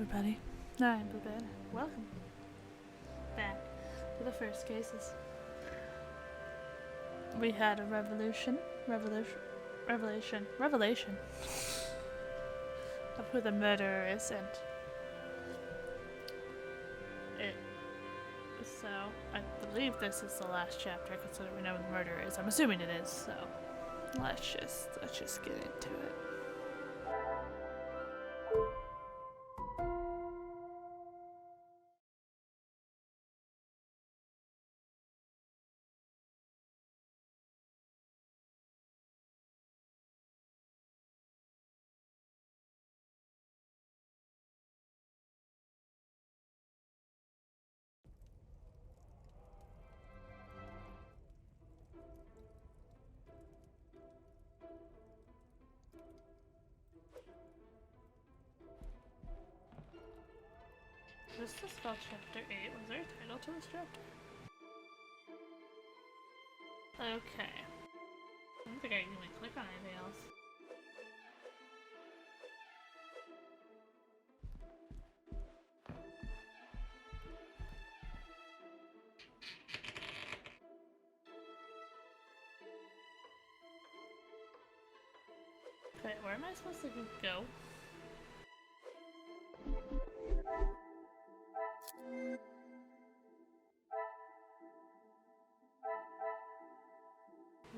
everybody. I'm Bluebird. Welcome back to the first cases. We had a revelation of who the murderer is, and so I believe this is the last chapter, considering we know who the murderer is. I'm assuming it is, so let's just get into it. This is called Chapter 8. Was there a title to this chapter? Okay. I don't think I can even click on anything else. Okay, where am I supposed to go?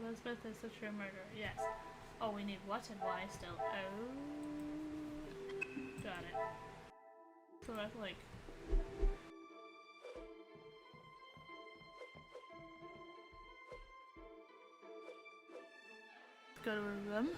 Elizabeth is the true murderer, yes. Oh, we need what and why still. Oh. Got it. So I have to, like... go to a room.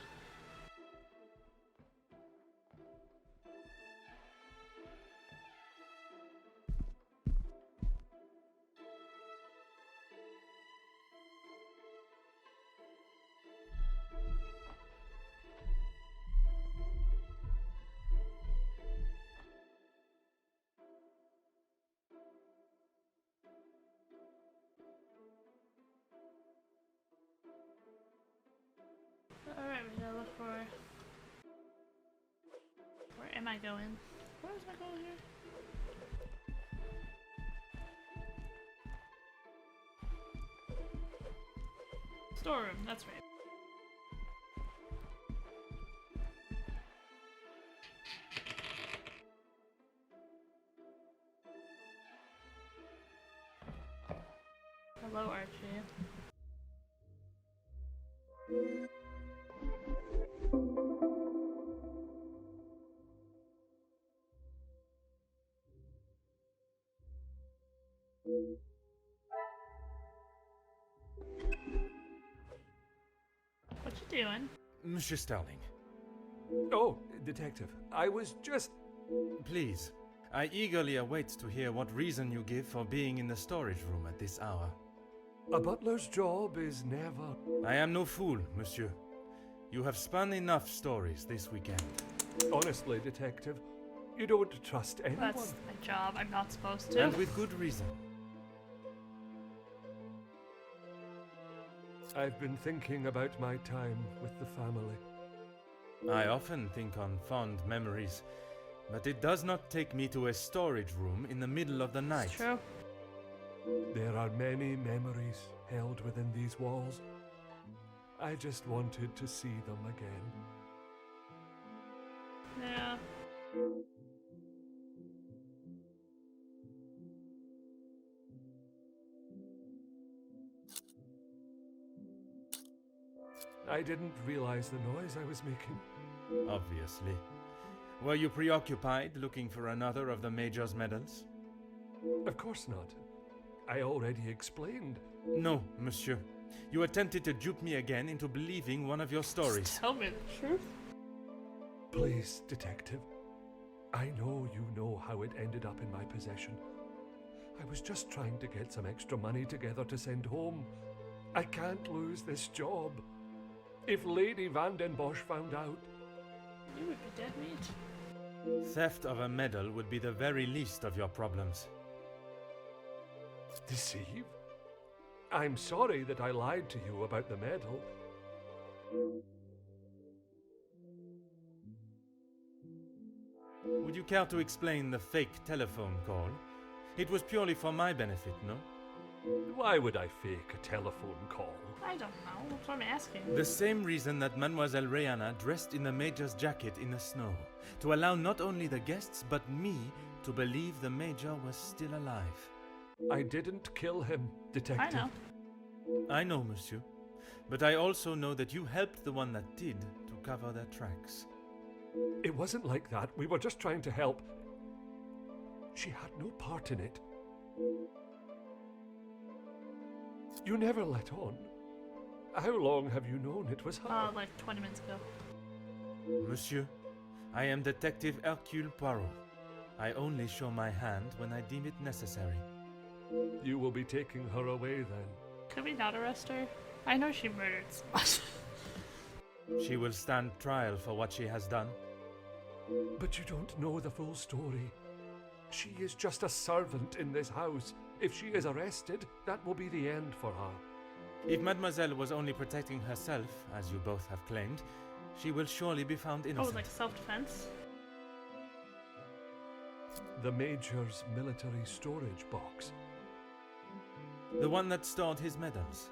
Alright, we gotta look for... Where am I going? Where is my goal here? Storeroom, that's right. Hello, Archie. What you doing? Monsieur Starling. Oh, Detective, I was just... Please, I eagerly await to hear what reason you give for being in the storage room at this hour. A butler's job is never... I am no fool, monsieur. You have spun enough stories this weekend. Honestly, Detective, you don't trust anyone. That's my job, I'm not supposed to. And with good reason. I've been thinking about my time with the family. I often think on fond memories, but it does not take me to a storage room in the middle of the night. It's true. There are many memories held within these walls. I just wanted to see them again. Yeah. I didn't realize the noise I was making. Obviously. Were you preoccupied looking for another of the Major's medals? Of course not. I already explained. No, monsieur. You attempted to dupe me again into believing one of your stories. Just tell me the truth. Please, Detective. I know you know how it ended up in my possession. I was just trying to get some extra money together to send home. I can't lose this job. If Lady Van den Bosch found out... You would be dead meat. Theft of a medal would be the very least of your problems. Deceive? I'm sorry that I lied to you about the medal. Would you care to explain the fake telephone call? It was purely for my benefit, no? Why would I fake a telephone call? I don't know. That's what I'm asking. The same reason that Mademoiselle Rihanna dressed in the Major's jacket in the snow. To allow not only the guests, but me to believe the Major was still alive. I didn't kill him, Detective. I know. I know, monsieur. But I also know that you helped the one that did to cover their tracks. It wasn't like that. We were just trying to help. She had no part in it. You never let on. How long have you known it was her? Like 20 minutes ago. Monsieur, I am Detective Hercule Poirot. I only show my hand when I deem it necessary. You will be taking her away then. Could we not arrest her? I know she murdered someone. She will stand trial for what she has done. But you don't know the full story. She is just a servant in this house. If she is arrested, that will be the end for her. If Mademoiselle was only protecting herself, as you both have claimed, she will surely be found innocent. Oh, like self-defense? The Major's military storage box. The one that stored his medals.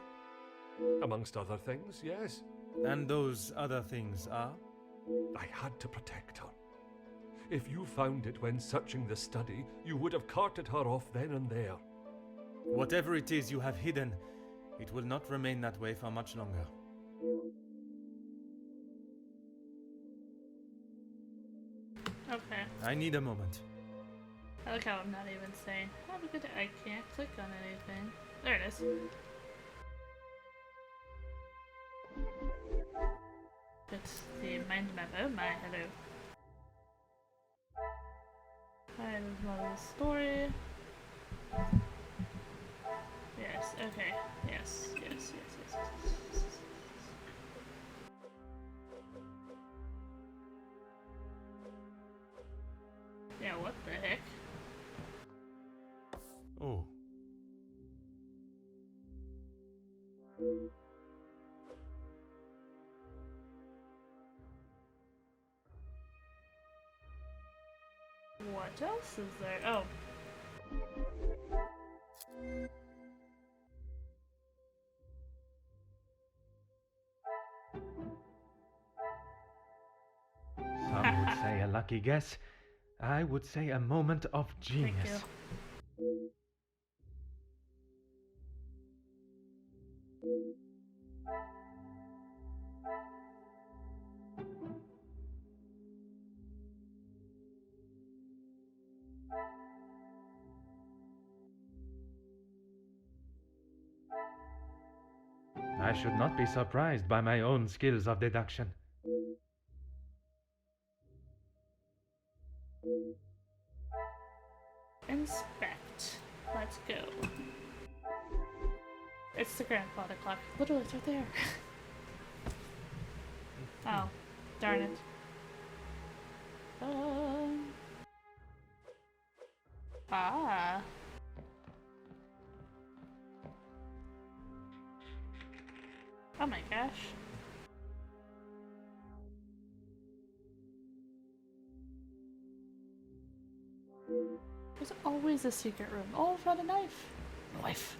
Amongst other things, yes. And those other things are? I had to protect her. If you found it when searching the study, you would have carted her off then and there. Whatever it is you have hidden, it will not remain that way for much longer. Okay. I need a moment. I like how I'm not even saying, have a good day. I can't click on anything. There it is. It's the mind map. Oh my, hello. Hi, this is not the story. Yes, okay. Yes, yes, yes, yes, yes, yes. Yeah, what the heck? Oh. What else is there? Oh. Some would say a lucky guess. I would say a moment of genius. Thank you. I should not be surprised by my own skills of deduction. Inspect. Let's go. It's the grandfather clock. Literally, it's right there. Oh, darn it. Ah. Oh my gosh. There's always a secret room. Oh, I found a knife. Knife.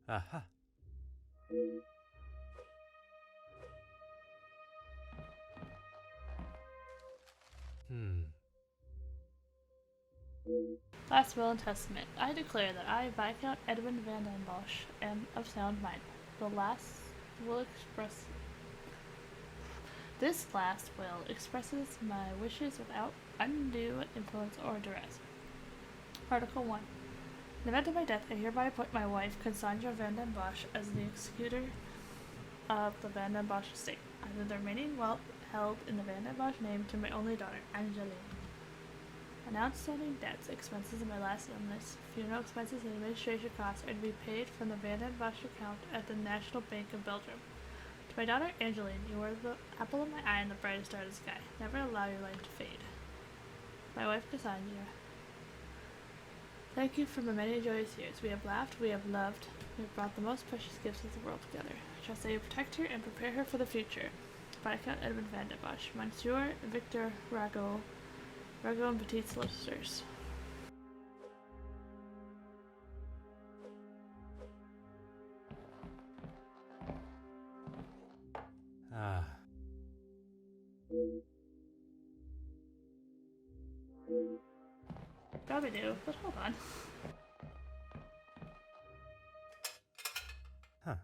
Aha. Last will and testament. I declare that I, Viscount Edwin van den Bosch, am of sound mind. The last will express. This last will expresses my wishes without undue influence or duress. Article 1. In the event of my death, I hereby appoint my wife, Cassandra van den Bosch, as the executor of the van den Bosch estate. I leave the remaining wealth held in the van den Bosch name to my only daughter, Angeline. Outstanding debts, expenses of my last illness, funeral expenses, and administration costs are to be paid from the Van den Bosch account at the National Bank of Belgium. To my daughter Angeline, you are the apple of my eye and the brightest star of the sky. Never allow your light to fade. My wife Cassandra. Thank you for the many joyous years. We have laughed, we have loved, we have brought the most precious gifts of the world together. I trust that you protect her and prepare her for the future. If Viscount Edmund van den Bosch, Monsieur Victor Rago and Petit Solicitors. Ah. Probably do, but hold on. Huh.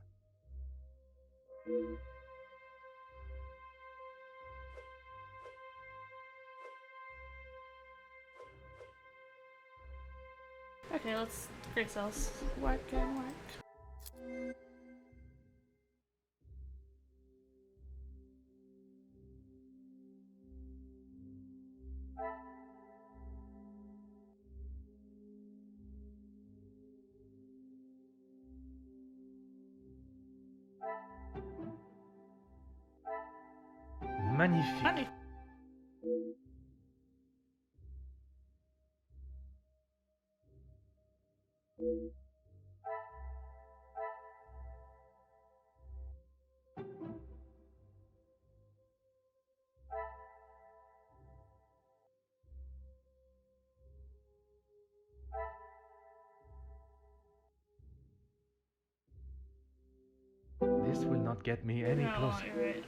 Okay, let's Grace cells. Work and work. Magnifique. Money. This will not get me any No, closer. you're right.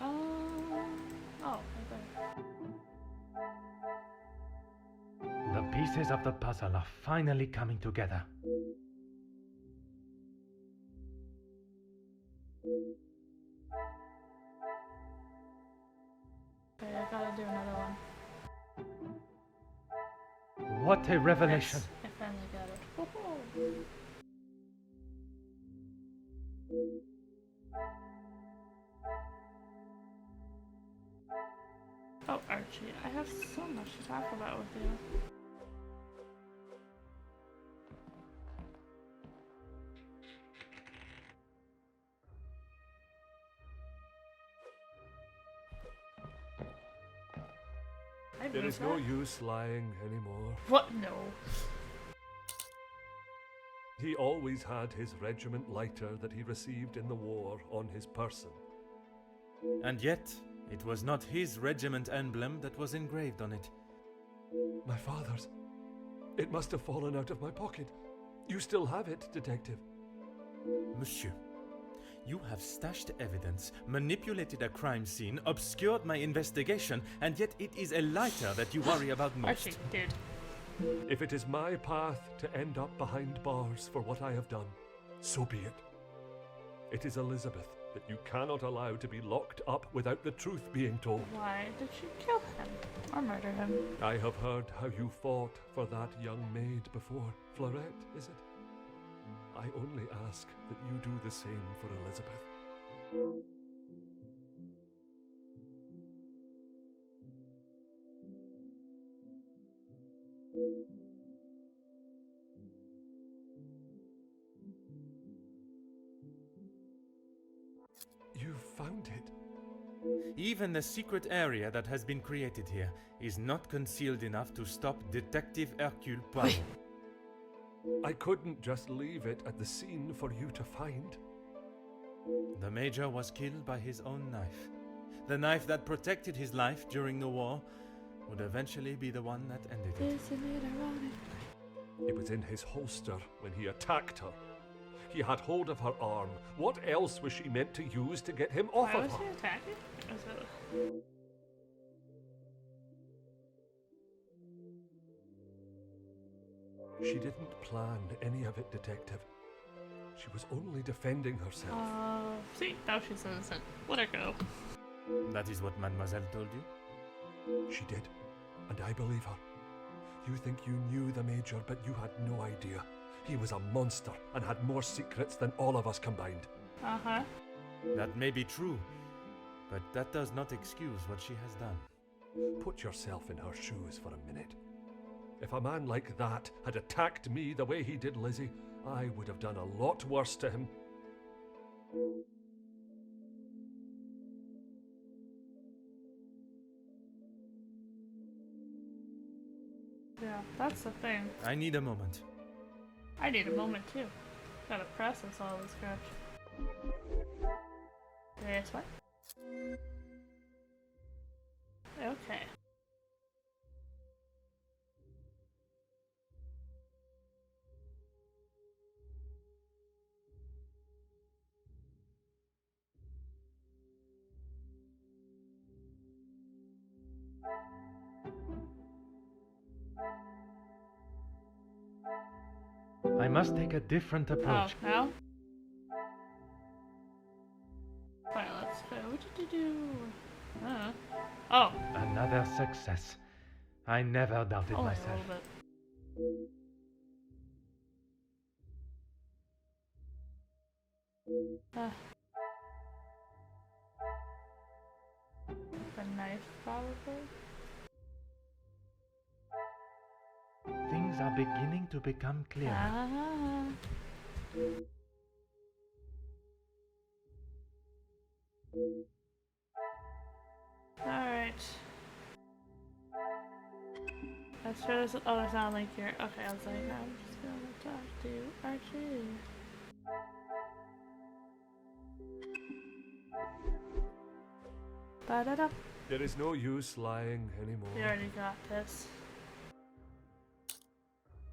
Oh, okay. The pieces of the puzzle are finally coming together. Okay, I gotta do another one. What a revelation! Yes, I finally got it. Woohoo! Oh, Archie, I have so much to talk about with you. There is no use lying anymore. What? No. He always had his regiment lighter that he received in the war on his person. And yet, it was not his regiment emblem that was engraved on it. My father's. It must have fallen out of my pocket. You still have it, detective. Monsieur, you have stashed evidence, manipulated a crime scene, obscured my investigation, and yet it is a lighter that you worry about most. Archie, dude. If it is my path to end up behind bars for what I have done, so be it. It is Elizabeth that you cannot allow to be locked up without the truth being told. Why did you kill him? Or murder him? I have heard how you fought for that young maid before. Fleurette, is it? I only ask that you do the same for Elizabeth. You found it. Even the secret area that has been created here is not concealed enough to stop Detective Hercule Poirot. I couldn't just leave it at the scene for you to find. The Major was killed by his own knife. The knife that protected his life during the war would eventually be the one that ended it. Isn't it ironic? It was in his holster when he attacked her. He had hold of her arm. What else was she meant to use to get him off Why of was her? he attacking? Was it... She didn't plan any of it, Detective. She was only defending herself. See, now she's innocent. Let her go. That is what Mademoiselle told you? She did, and I believe her. You think you knew the Major, but you had no idea. He was a monster and had more secrets than all of us combined. Uh-huh. That may be true, but that does not excuse what she has done. Put yourself in her shoes for a minute. If a man like that had attacked me the way he did Lizzie, I would have done a lot worse to him. Yeah, that's the thing. I need a moment. I need a moment too. Gotta process all this crap. Yes, what? Okay. I must take a different Oh, approach. no? Alright, let's go. What did you do? Oh, Another success. I never doubted only a myself. little bit. A knife, probably? Things are beginning to become clearer. Ah. Alright. Let's try this. Oh, there's not a link here. Okay, I was like, I'm just gonna talk to Archie. Ba-da-da. There is no use lying anymore. We already got this.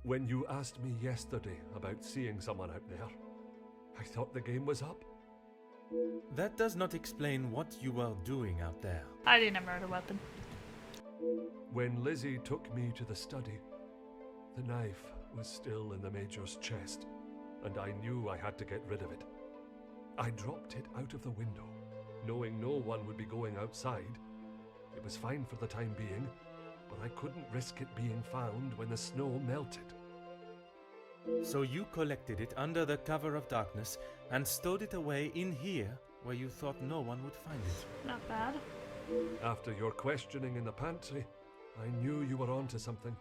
When you asked me yesterday about seeing someone out there, I thought the game was up. That does not explain what you were doing out there. I didn't have a murder weapon. When Lizzie took me to the study, the knife was still in the Major's chest, and I knew I had to get rid of it. I dropped it out of the window, knowing no one would be going outside. It was fine for the time being, but I couldn't risk it being found when the snow melted. So you collected it under the cover of darkness and stowed it away in here where you thought no one would find it. Not bad. After your questioning in the pantry, I knew you were onto something,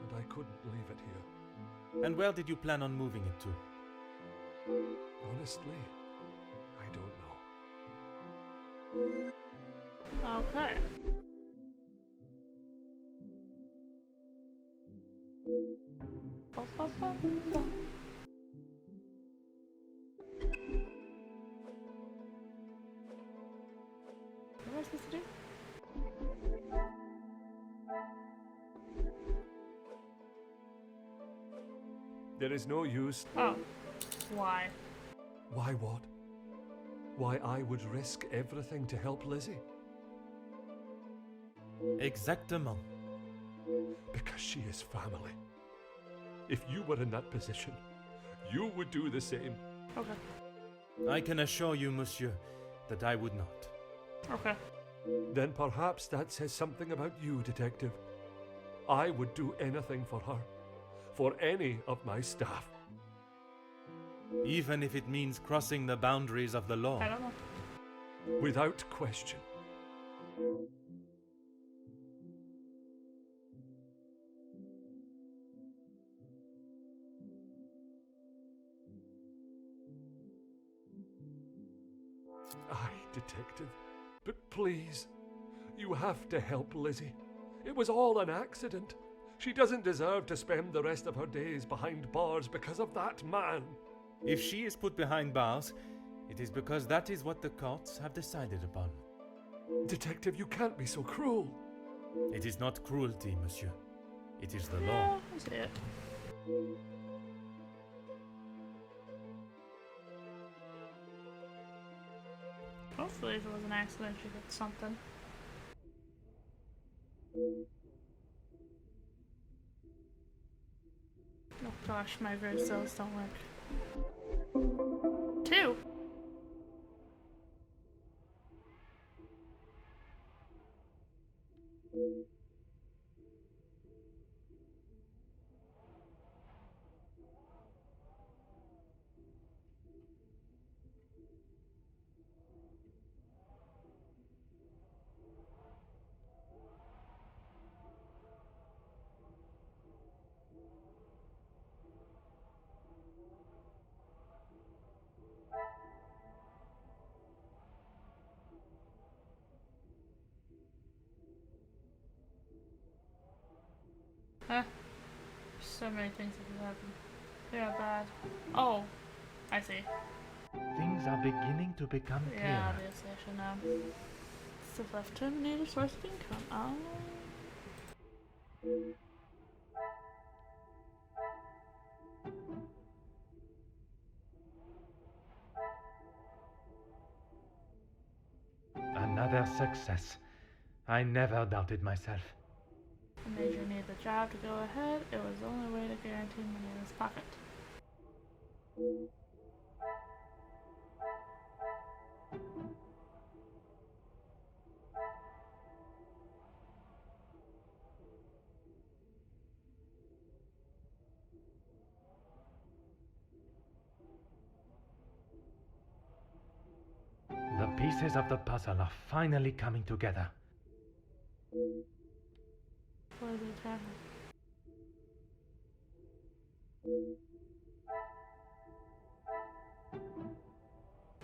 and I couldn't leave it here. And where did you plan on moving it to? Honestly, I don't know. Okay. Ba, ba, ba, ba. What am I supposed to do? There is no use. Oh. Why? Why what? Why I would risk everything to help Lizzie? Exactement. Because she is family. If you were in that position, you would do the same. Okay. I can assure you, monsieur, that I would not. Okay. Then perhaps that says something about you, Detective. I would do anything for her. For any of my staff. Even if it means crossing the boundaries of the law. I don't know. Without question. Aye, Detective. But please, you have to help Lizzie. It was all an accident. She doesn't deserve to spend the rest of her days behind bars because of that man. If she is put behind bars, it is because that is what the courts have decided upon. Detective, you can't be so cruel. It is not cruelty, monsieur. It is the Yeah, law. I see it. Hopefully if it was an accident she gets something. Oh gosh, my grave cells don't work. 2! Huh? So many things that could happen. Yeah, bad. Oh, I see. Things are beginning to become Yeah, clearer. obviously I should know. detective left him need a source of income. Oh. Another success. I never doubted myself. The major needed the job to go ahead. It was the only way to guarantee money in his pocket. The pieces of the puzzle are finally coming together. What is it happening?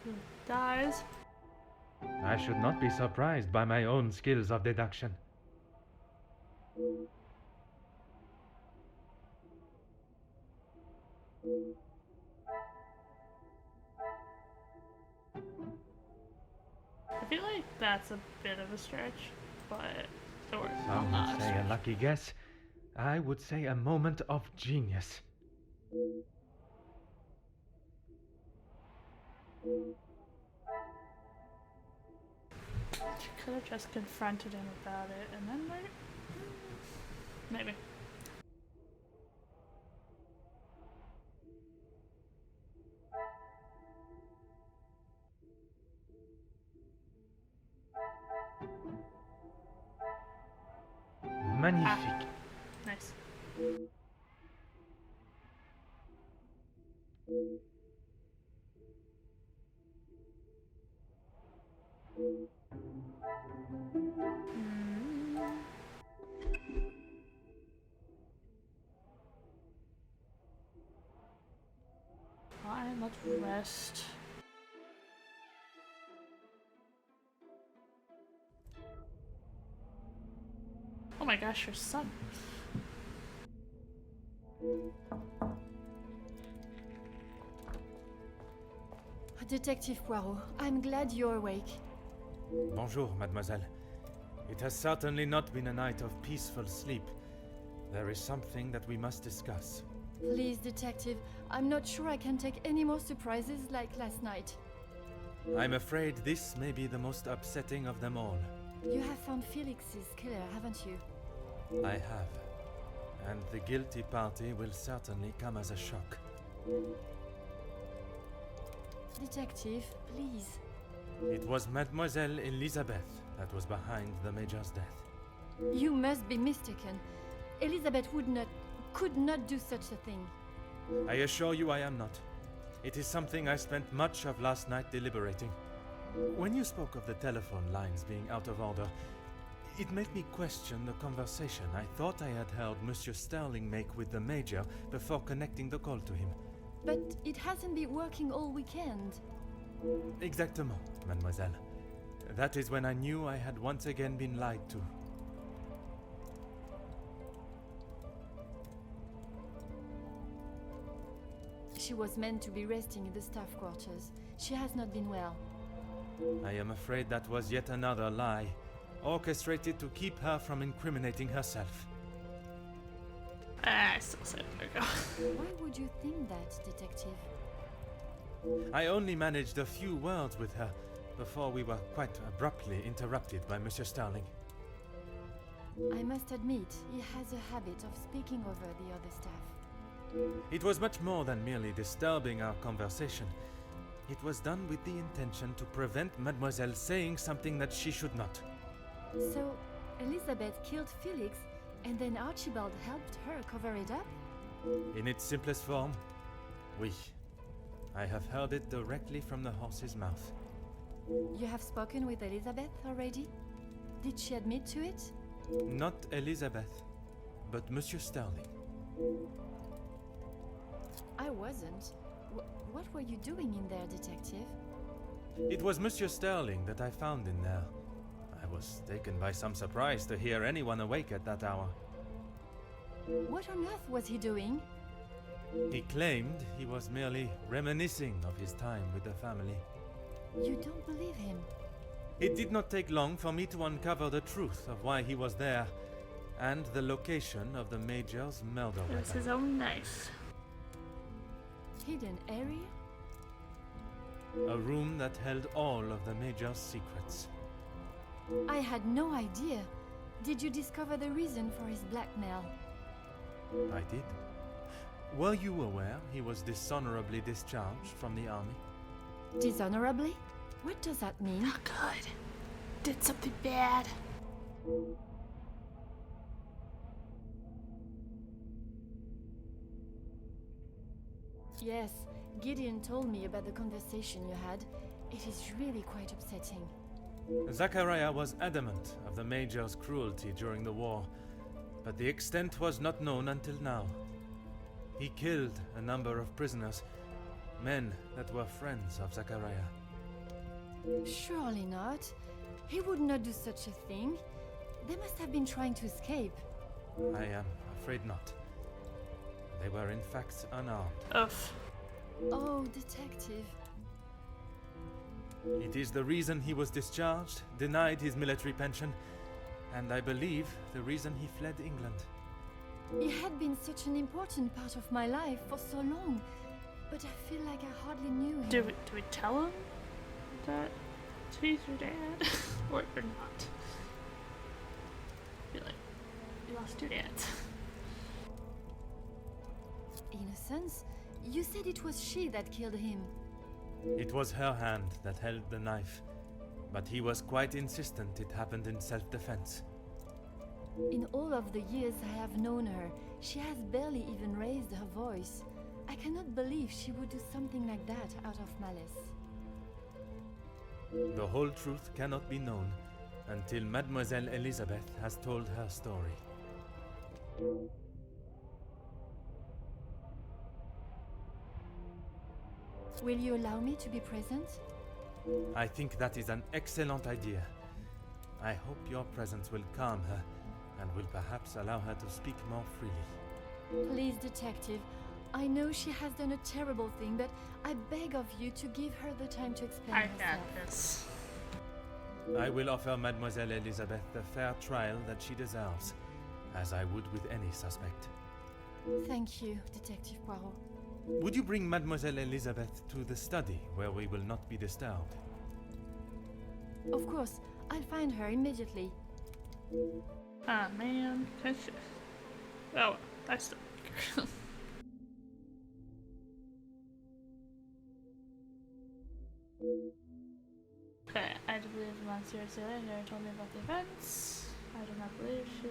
He dies. I should not be surprised by my own skills of deduction. I feel like that's a bit of a stretch, but it works. Some would say a lucky guess. I would say a moment of genius. She could have just confronted him about it and then maybe. Magnifique. Nice. Fine, let's rest. Oh my gosh, your son. Detective Poirot, I'm glad you're awake. Bonjour, mademoiselle. It has certainly not been a night of peaceful sleep. There is something that we must discuss. Please, detective, I'm not sure I can take any more surprises like last night. I'm afraid this may be the most upsetting of them all. You have found Felix's killer, haven't you? I have. And the guilty party will certainly come as a shock. Detective, please. It was Mademoiselle Elizabeth that was behind the Major's death. You must be mistaken. Elizabeth could not do such a thing. I assure you I am not. It is something I spent much of last night deliberating. When you spoke of the telephone lines being out of order, it made me question the conversation I thought I had heard Monsieur Sterling make with the Major before connecting the call to him. But it hasn't been working all weekend. Exactement, mademoiselle. That is when I knew I had once again been lied to. She was meant to be resting in the staff quarters. She has not been well. I am afraid that was yet another lie, orchestrated to keep her from incriminating herself. I still say Virgo. Why would you think that, detective? I only managed a few words with her before we were quite abruptly interrupted by Monsieur Sterling. I must admit, he has a habit of speaking over the other staff. It was much more than merely disturbing our conversation. It was done with the intention to prevent Mademoiselle saying something that she should not. So, Elizabeth killed Felix, and then Archibald helped her cover it up? In its simplest form, oui. I have heard it directly from the horse's mouth. You have spoken with Elizabeth already? Did she admit to it? Not Elizabeth, but Monsieur Sterling. I wasn't. What were you doing in there, detective? It was Monsieur Sterling that I found in there. I was taken by some surprise to hear anyone awake at that hour. What on earth was he doing? He claimed he was merely reminiscing of his time with the family. You don't believe him? It did not take long for me to uncover the truth of why he was there, and the location of the Major's murder It was weapon. his own knife. Hidden area? A room that held all of the Major's secrets. I had no idea. Did you discover the reason for his blackmail? I did. Were you aware he was dishonorably discharged from the army? Dishonorably? What does that mean? Not good. Did something bad. Yes, Gideon told me about the conversation you had. It is really quite upsetting. Zachariah was adamant of the Major's cruelty during the war, but the extent was not known until now. He killed a number of prisoners, men that were friends of Zachariah. Surely not. He would not do such a thing. They must have been trying to escape. I am afraid not. They were in fact unarmed. Oof. Oh, detective. It is the reason he was discharged, denied his military pension, and I believe the reason he fled England. He had been such an important part of my life for so long, but I feel like I hardly knew him. Do we tell him that he's your dad? or not? Be like, you lost your dad. Innocence? You said it was she that killed him. It was her hand that held the knife, but he was quite insistent it happened in self-defense. In all of the years I have known her, she has barely even raised her voice. I cannot believe she would do something like that out of malice. The whole truth cannot be known until Mademoiselle Elizabeth has told her story. Will you allow me to be present? I think that is an excellent idea. I hope your presence will calm her and will perhaps allow her to speak more freely. Please, detective. I know she has done a terrible thing, but I beg of you to give her the time to explain I herself. got this. I will offer Mademoiselle Elizabeth the fair trial that she deserves, as I would with any suspect. Thank you, Detective Poirot. Would you bring Mademoiselle Elizabeth to the study, where we will not be disturbed? Of course, I'll find her immediately. Ah, man. Oh, I still like her. Okay, I do believe the Monsieur Sailor never told me about the events. I do not believe she...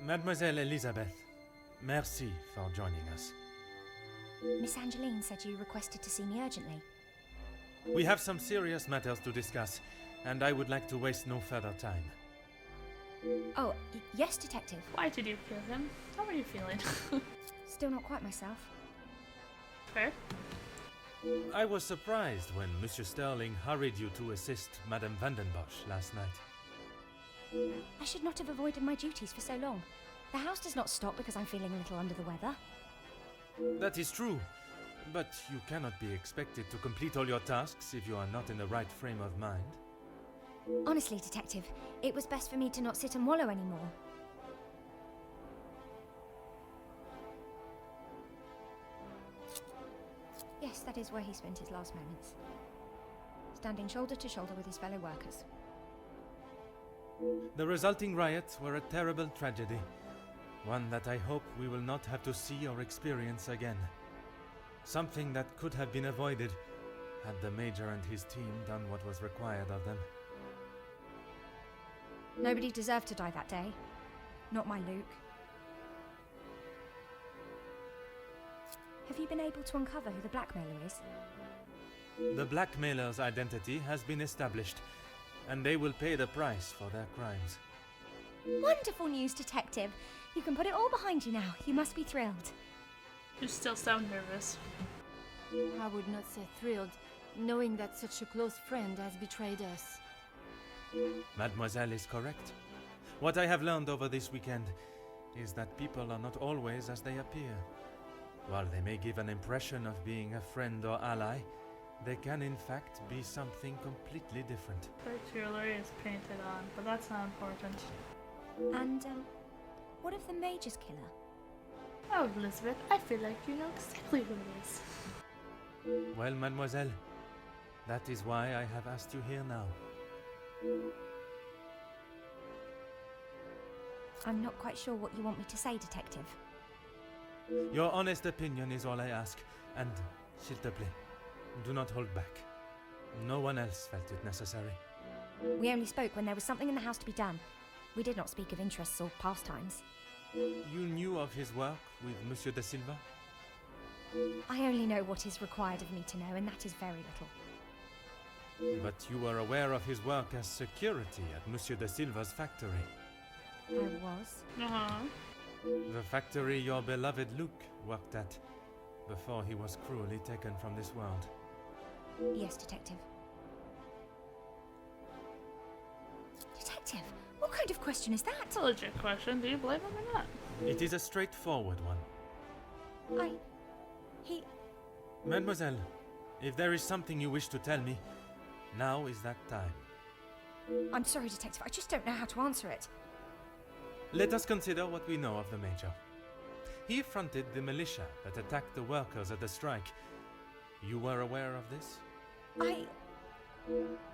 Mademoiselle Elizabeth, merci for joining us. Miss Angeline said you requested to see me urgently. We have some serious matters to discuss, and I would like to waste no further time. Oh, yes, Detective. Why did you kill him? How are you feeling? Still not quite myself. Fair. I was surprised when Monsieur Sterling hurried you to assist Madame Vandenbosch last night. I should not have avoided my duties for so long. The house does not stop because I'm feeling a little under the weather. That is true, but you cannot be expected to complete all your tasks if you are not in the right frame of mind. Honestly, Detective, it was best for me to not sit and wallow anymore. Yes, that is where he spent his last moments. Standing shoulder to shoulder with his fellow workers. The resulting riots were a terrible tragedy, one that I hope we will not have to see or experience again. Something that could have been avoided had the Major and his team done what was required of them. Nobody deserved to die that day. Not my Luke. Have you been able to uncover who the blackmailer is? The blackmailer's identity has been established, and they will pay the price for their crimes. Wonderful news, Detective! You can put it all behind you now. You must be thrilled. You still sound nervous. I would not say thrilled, knowing that such a close friend has betrayed us. Mademoiselle is correct. What I have learned over this weekend is that people are not always as they appear. While they may give an impression of being a friend or ally, they can in fact be something completely different. Their jewelry is painted on, but that's not important. And, what of the Major's killer? Oh, Elizabeth, I feel like you know exactly who it is. Well, mademoiselle, that is why I have asked you here now. I'm not quite sure what you want me to say, Detective. Your honest opinion is all I ask, and, s'il te plaît, do not hold back. No one else felt it necessary. We only spoke when there was something in the house to be done. We did not speak of interests or pastimes. You knew of his work with Monsieur de Silva? I only know what is required of me to know, and that is very little. But you were aware of his work as security at Monsieur de Silva's factory. I was. Uh-huh. The factory your beloved Luke worked at before he was cruelly taken from this world. Yes, Detective. Detective? What kind of question is that? That's a legit question. Do you blame him or not? It is a straightforward one. Mademoiselle, if there is something you wish to tell me, now is that time. I'm sorry, Detective. I just don't know how to answer it. Let us consider what we know of the Major. He fronted the militia that attacked the workers at the strike. You were aware of this?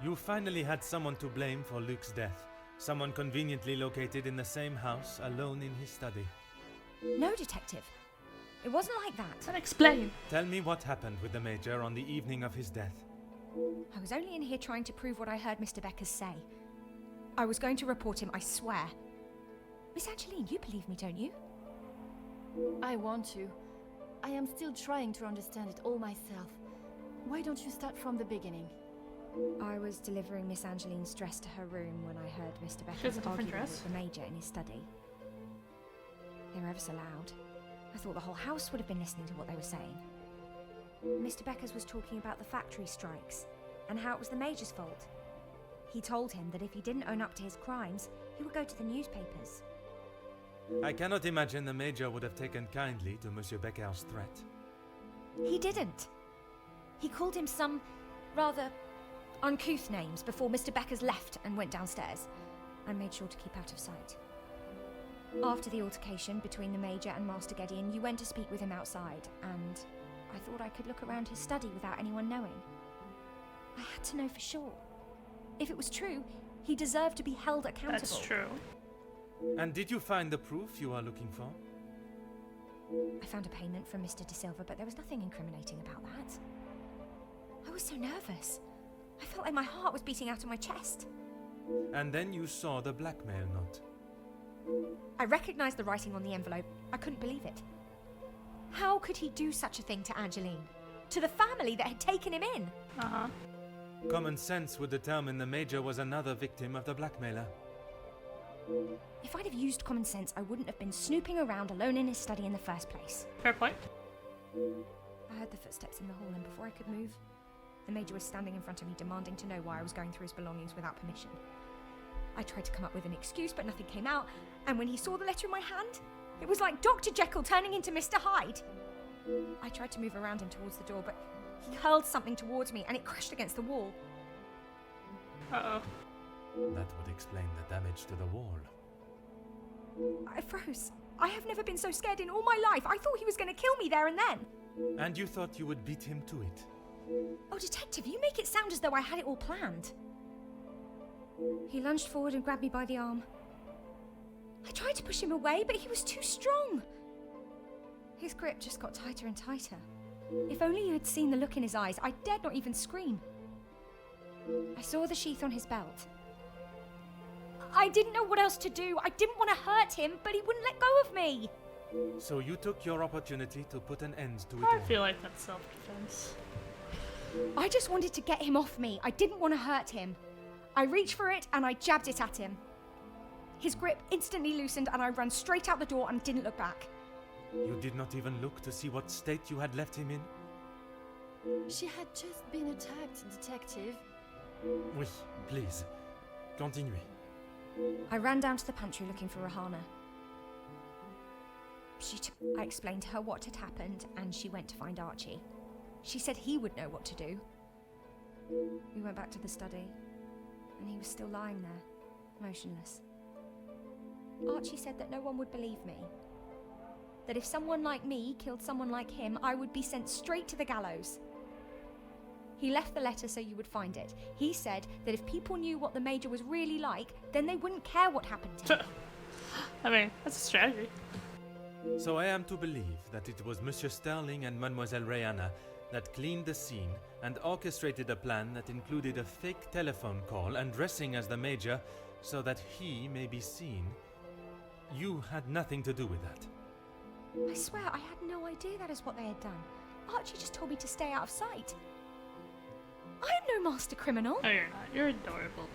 You finally had someone to blame for Luke's death. Someone conveniently located in the same house, alone in his study. No, Detective. It wasn't like that. Then explain. Tell me what happened with the Major on the evening of his death. I was only in here trying to prove what I heard Mr. Beckers say. I was going to report him, I swear. Miss Angeline, you believe me, don't you? I want to. I am still trying to understand it all myself. Why don't you start from the beginning? I was delivering Miss Angeline's dress to her room when I heard Mr. She has Beckers a different arguing dress? with the Major in his study. They were ever so loud. I thought the whole house would have been listening to what they were saying. Mr. Beckers was talking about the factory strikes and how it was the Major's fault. He told him that if he didn't own up to his crimes, he would go to the newspapers. I cannot imagine the Major would have taken kindly to Monsieur Becker's threat. He didn't. He called him some rather uncouth names before Mr. Beckers left and went downstairs, and made sure to keep out of sight. After the altercation between the Major and Master Gideon, you went to speak with him outside, and I thought I could look around his study without anyone knowing. I had to know for sure. If it was true, he deserved to be held accountable. That's true. And did you find the proof you are looking for? I found a payment from Mr. De Silva, but there was nothing incriminating about that. I was so nervous. I felt like my heart was beating out of my chest. And then you saw the blackmail note. I recognized the writing on the envelope. I couldn't believe it. How could he do such a thing to Angeline? To the family that had taken him in? Uh-huh. Common sense would determine the Major was another victim of the blackmailer. If I'd have used common sense, I wouldn't have been snooping around alone in his study in the first place. Fair point. I heard the footsteps in the hall, and before I could move, the Major was standing in front of me, demanding to know why I was going through his belongings without permission. I tried to come up with an excuse, but nothing came out, and when he saw the letter in my hand, it was like Dr. Jekyll turning into Mr. Hyde. I tried to move around him towards the door, but he hurled something towards me, and it crashed against the wall. Uh-oh. That would explain the damage to the wall. I froze. I have never been so scared in all my life. I thought he was going to kill me there and then. And you thought you would beat him to it? Oh, Detective, you make it sound as though I had it all planned. He lunged forward and grabbed me by the arm. I tried to push him away, but he was too strong. His grip just got tighter and tighter. If only you had seen the look in his eyes, I dared not even scream. I saw the sheath on his belt. I didn't know what else to do. I didn't want to hurt him, but he wouldn't let go of me. So you took your opportunity to put an end to it I all. feel like that's self-defense. I just wanted to get him off me. I didn't want to hurt him. I reached for it and I jabbed it at him. His grip instantly loosened and I ran straight out the door and didn't look back. You did not even look to see what state you had left him in? She had just been attacked, Detective. Oui, please. Continuez. I ran down to the pantry looking for Rahana. I explained to her what had happened, and she went to find Archie. She said he would know what to do. We went back to the study, and he was still lying there, motionless. Archie said that no one would believe me. That if someone like me killed someone like him, I would be sent straight to the gallows. He left the letter so you would find it. He said that if people knew what the Major was really like, then they wouldn't care what happened to him. I mean, that's a strategy. So I am to believe that it was Monsieur Sterling and Mademoiselle Rihanna that cleaned the scene and orchestrated a plan that included a fake telephone call and dressing as the Major so that he may be seen. You had nothing to do with that. I swear I had no idea that is what they had done. Archie just told me to stay out of sight. I am no master criminal. Oh, you're not. You're adorable.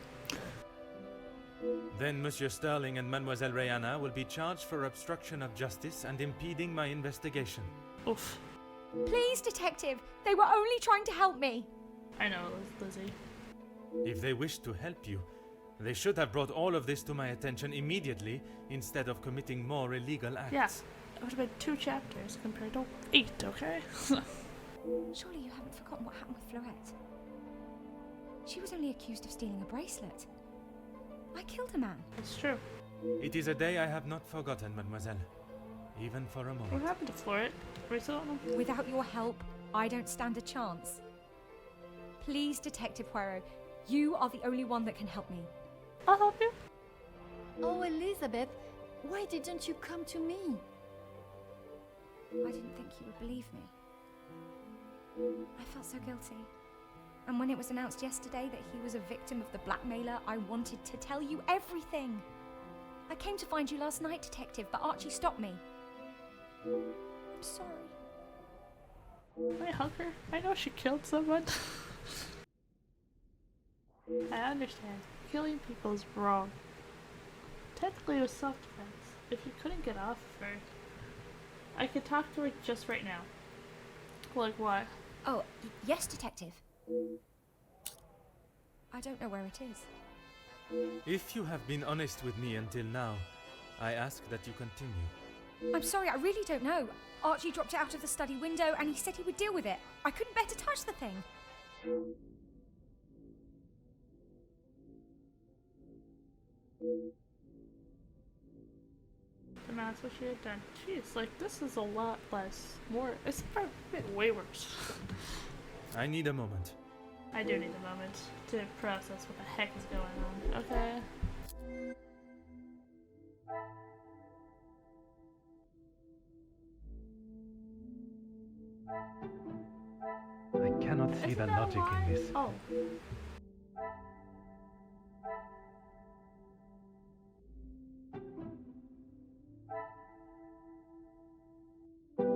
Then Monsieur Sterling and Mademoiselle Rihanna will be charged for obstruction of justice and impeding my investigation. Oof. Please, detective. They were only trying to help me. I know, Lizzie. If they wished to help you, they should have brought all of this to my attention immediately instead of committing more illegal acts. Yeah, it would have been 2 chapters compared to 8, okay? Surely you haven't forgotten what happened with Florette. She was only accused of stealing a bracelet. I killed a man. It's true. It is a day I have not forgotten, mademoiselle. Even for a moment. What happened to Florette? We still don't know. Without your help, I don't stand a chance. Please, Detective Poirot, you are the only one that can help me. I'll help you. Oh, Elizabeth, why didn't you come to me? I didn't think you would believe me. I felt so guilty. And when it was announced yesterday that he was a victim of the blackmailer, I wanted to tell you everything. I came to find you last night, Detective, but Archie stopped me. I'm sorry. Can I hug her? I know she killed someone. I understand. Killing people is wrong. Technically it was self-defense. If you couldn't get off of her, I could talk to her just right now. Like what? Oh, yes, Detective. I don't know where it is. If you have been honest with me until now, I ask that you continue. I'm sorry, I really don't know. Archie dropped it out of the study window and he said he would deal with it. I couldn't bear to touch the thing. And that's what she had done. Jeez, like, this is a lot less. It's probably way worse. I need a moment. I do need a moment to process what the heck is going on. Okay. I cannot see the logic in this. Oh.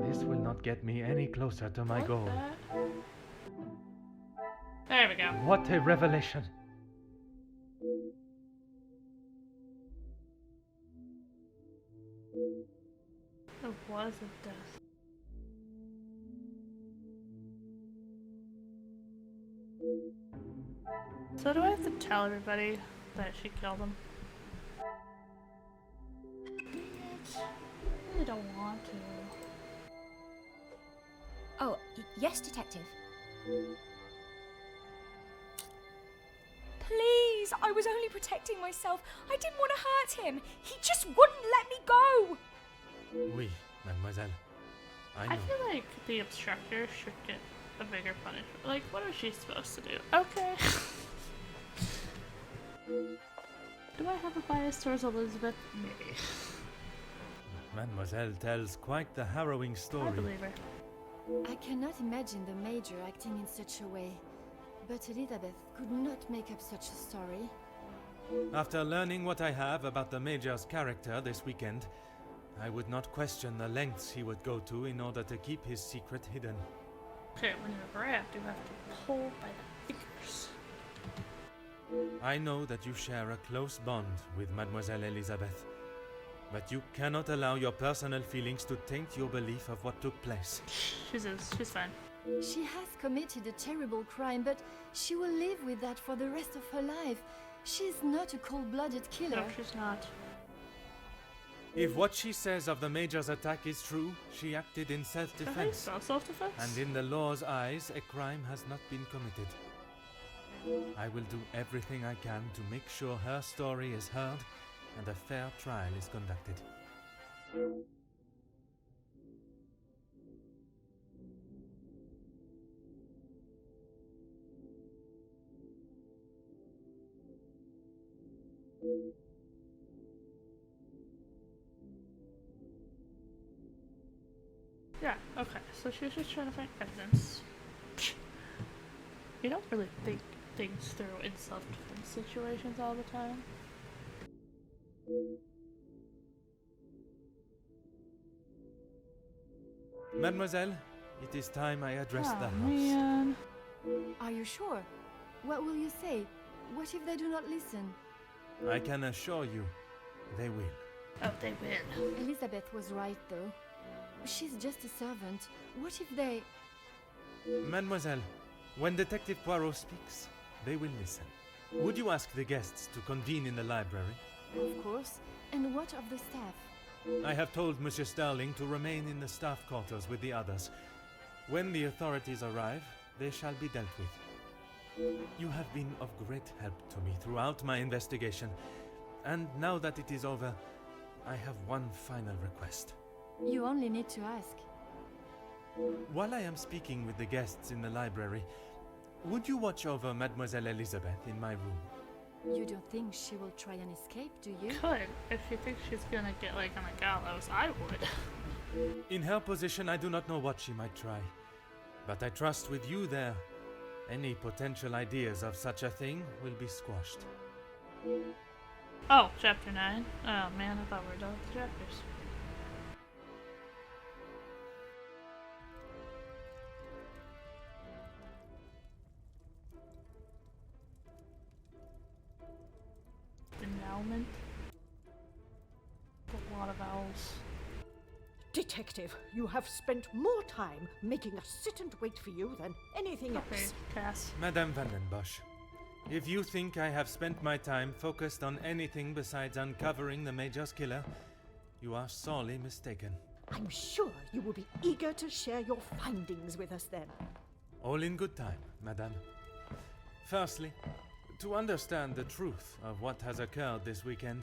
This will not get me any closer to my goal. There we go. What a revelation! It was a death. So do I have to tell everybody that she killed him? I really don't want to. Oh, yes, Detective. Please, I was only protecting myself. I didn't want to hurt him. He just wouldn't let me go. Oui, mademoiselle. I know. I feel like the obstructor should get a bigger punishment. Like, what is she supposed to do? Okay. Do I have a bias towards Elizabeth? Maybe. Mademoiselle tells quite the harrowing I story. believe her. I cannot imagine the Major acting in such a way. But Elizabeth could not make up such a story. After learning what I have about the Major's character this weekend, I would not question the lengths he would go to in order to keep his secret hidden. Okay, when you're wrapped, you have to pull by the fingers. I know that you share a close bond with Mademoiselle Elizabeth, but you cannot allow your personal feelings to taint your belief of what took place. She's fine. She has committed a terrible crime, but she will live with that for the rest of her life. She's not a cold-blooded killer. No, she's not. If what she says of the Major's attack is true, she acted in I think self-defense. so. Self-defense? And in the law's eyes, a crime has not been committed. I will do everything I can to make sure her story is heard and a fair trial is conducted. Yeah, okay. So she was just trying to find evidence. You don't really think things through in self-defense situations all the time. Mademoiselle, it is time I address the Oh, house. man. Are you sure? What will you say? What if they do not listen? I can assure you, they will. Oh, they win. Elizabeth was right, though. She's just a servant. What if they... Mademoiselle, when Detective Poirot speaks, they will listen. Would you ask the guests to convene in the library? Of course. And what of the staff? I have told Monsieur Starling to remain in the staff quarters with the others. When the authorities arrive, they shall be dealt with. You have been of great help to me throughout my investigation, and now that it is over, I have one final request. You only need to ask. While I am speaking with the guests in the library, would you watch over Mademoiselle Elizabeth in my room? You don't think she will try and escape, do you? Could, if she thinks she's gonna get, like, on a gallows. I would. In her position, I do not know what she might try. But I trust with you there, any potential ideas of such a thing will be squashed. Oh, chapter 9. Oh, man, I thought we were done with the chapters. Denouement. A lot of vowels. Detective, you have spent more time making us sit and wait for you than anything Okay, else. Cass. Madame Van den Bosch, if you think I have spent my time focused on anything besides uncovering the Major's killer, you are sorely mistaken. I'm sure you will be eager to share your findings with us then. All in good time, Madame. Firstly, to understand the truth of what has occurred this weekend,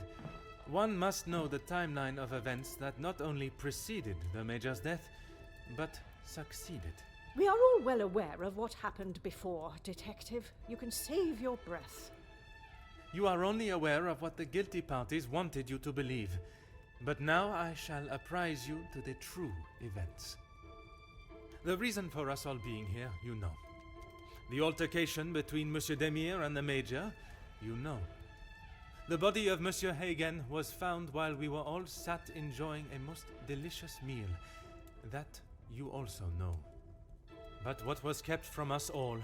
one must know the timeline of events that not only preceded the Major's death, but succeeded. We are all well aware of what happened before, Detective. You can save your breath. You are only aware of what the guilty parties wanted you to believe, but now I shall apprise you to the true events. The reason for us all being here, you know. The altercation between Monsieur Demire and the Major, you know. The body of Monsieur Hagen was found while we were all sat enjoying a most delicious meal. That you also know. But what was kept from us all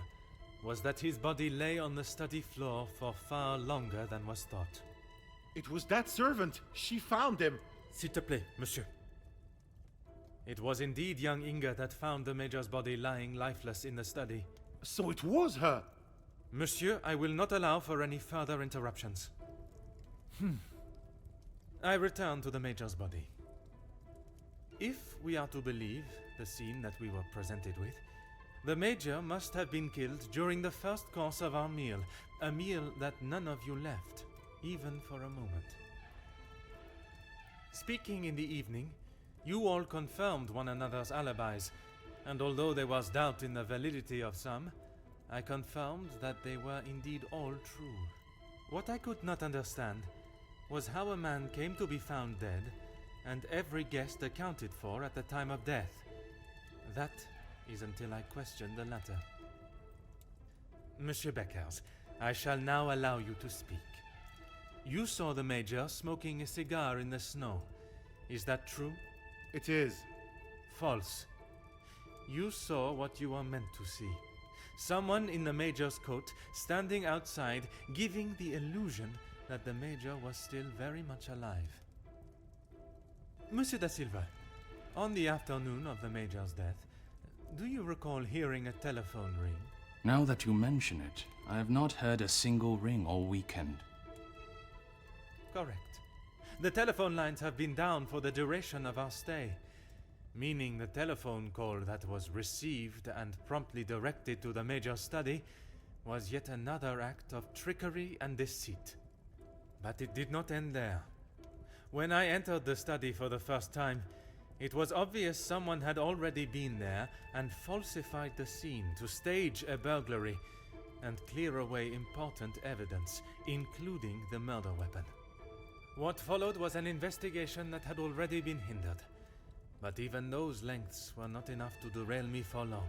was that his body lay on the study floor for far longer than was thought. It was that servant. She found him. S'il te plaît, monsieur. It was indeed young Inga that found the Major's body lying lifeless in the study. So it was her. Monsieur, I will not allow for any further interruptions. I return to the Major's body. If we are to believe the scene that we were presented with, the Major must have been killed during the first course of our meal, a meal that none of you left, even for a moment. Speaking in the evening, you all confirmed one another's alibis, and although there was doubt in the validity of some, I confirmed that they were indeed all true. What I could not understand was how a man came to be found dead, and every guest accounted for at the time of death. That is until I questioned the latter. Monsieur Beckers, I shall now allow you to speak. You saw the Major smoking a cigar in the snow. Is that true? It is. False. You saw what you were meant to see. Someone in the Major's coat standing outside, giving the illusion that the Major was still very much alive. Monsieur da Silva, on the afternoon of the Major's death, do you recall hearing a telephone ring? Now that you mention it, I have not heard a single ring all weekend. Correct. The telephone lines have been down for the duration of our stay, meaning the telephone call that was received and promptly directed to the Major's study was yet another act of trickery and deceit. But it did not end there. When I entered the study for the first time, it was obvious someone had already been there and falsified the scene to stage a burglary and clear away important evidence, including the murder weapon. What followed was an investigation that had already been hindered. But even those lengths were not enough to derail me for long.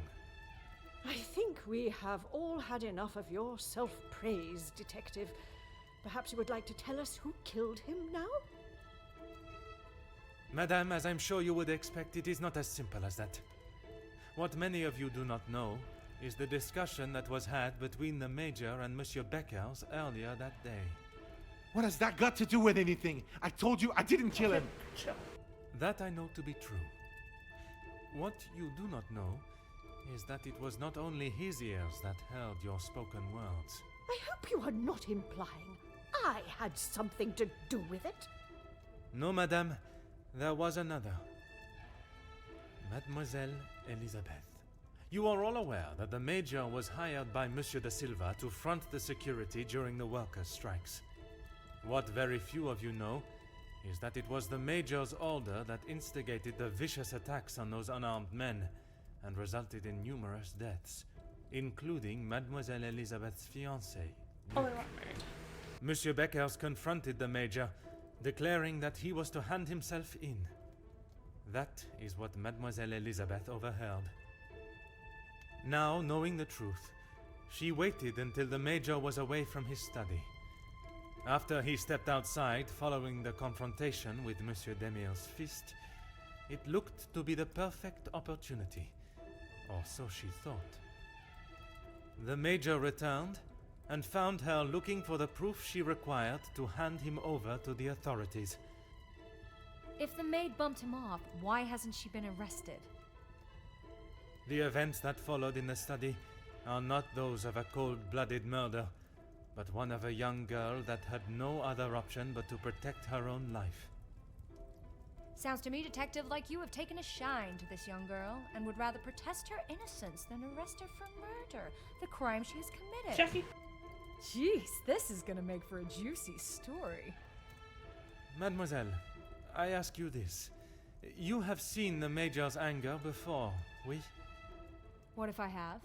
I think we have all had enough of your self-praise, Detective. Perhaps you would like to tell us who killed him now? Madame, as I'm sure you would expect, it is not as simple as that. What many of you do not know is the discussion that was had between the Major and Monsieur Beckers earlier that day. What has that got to do with anything? I told you I didn't kill him. Chill. That I know to be true. What you do not know is that it was not only his ears that heard your spoken words. I hope you are not implying I had something to do with it. No, madame, there was another. Mademoiselle Elizabeth. You are all aware that the Major was hired by Monsieur de Silva to front the security during the workers' strikes. What very few of you know is that it was the Major's order that instigated the vicious attacks on those unarmed men and resulted in numerous deaths, including Mademoiselle Elizabeth's fiancé. Oh, they weren't married. Monsieur Beckers confronted the Major, declaring that he was to hand himself in. That is what Mademoiselle Elizabeth overheard. Now, knowing the truth, she waited until the Major was away from his study. After he stepped outside following the confrontation with Monsieur Demir's fist, it looked to be the perfect opportunity, or so she thought. The Major returned and found her looking for the proof she required to hand him over to the authorities. If the maid bumped him off, why hasn't she been arrested? The events that followed in the study are not those of a cold-blooded murder, but one of a young girl that had no other option but to protect her own life. Sounds to me, Detective, like you have taken a shine to this young girl and would rather protest her innocence than arrest her for murder, the crime she has committed. Jackie. Jeez, this is gonna make for a juicy story. Mademoiselle, I ask you this. You have seen the Major's anger before, oui? What if I have?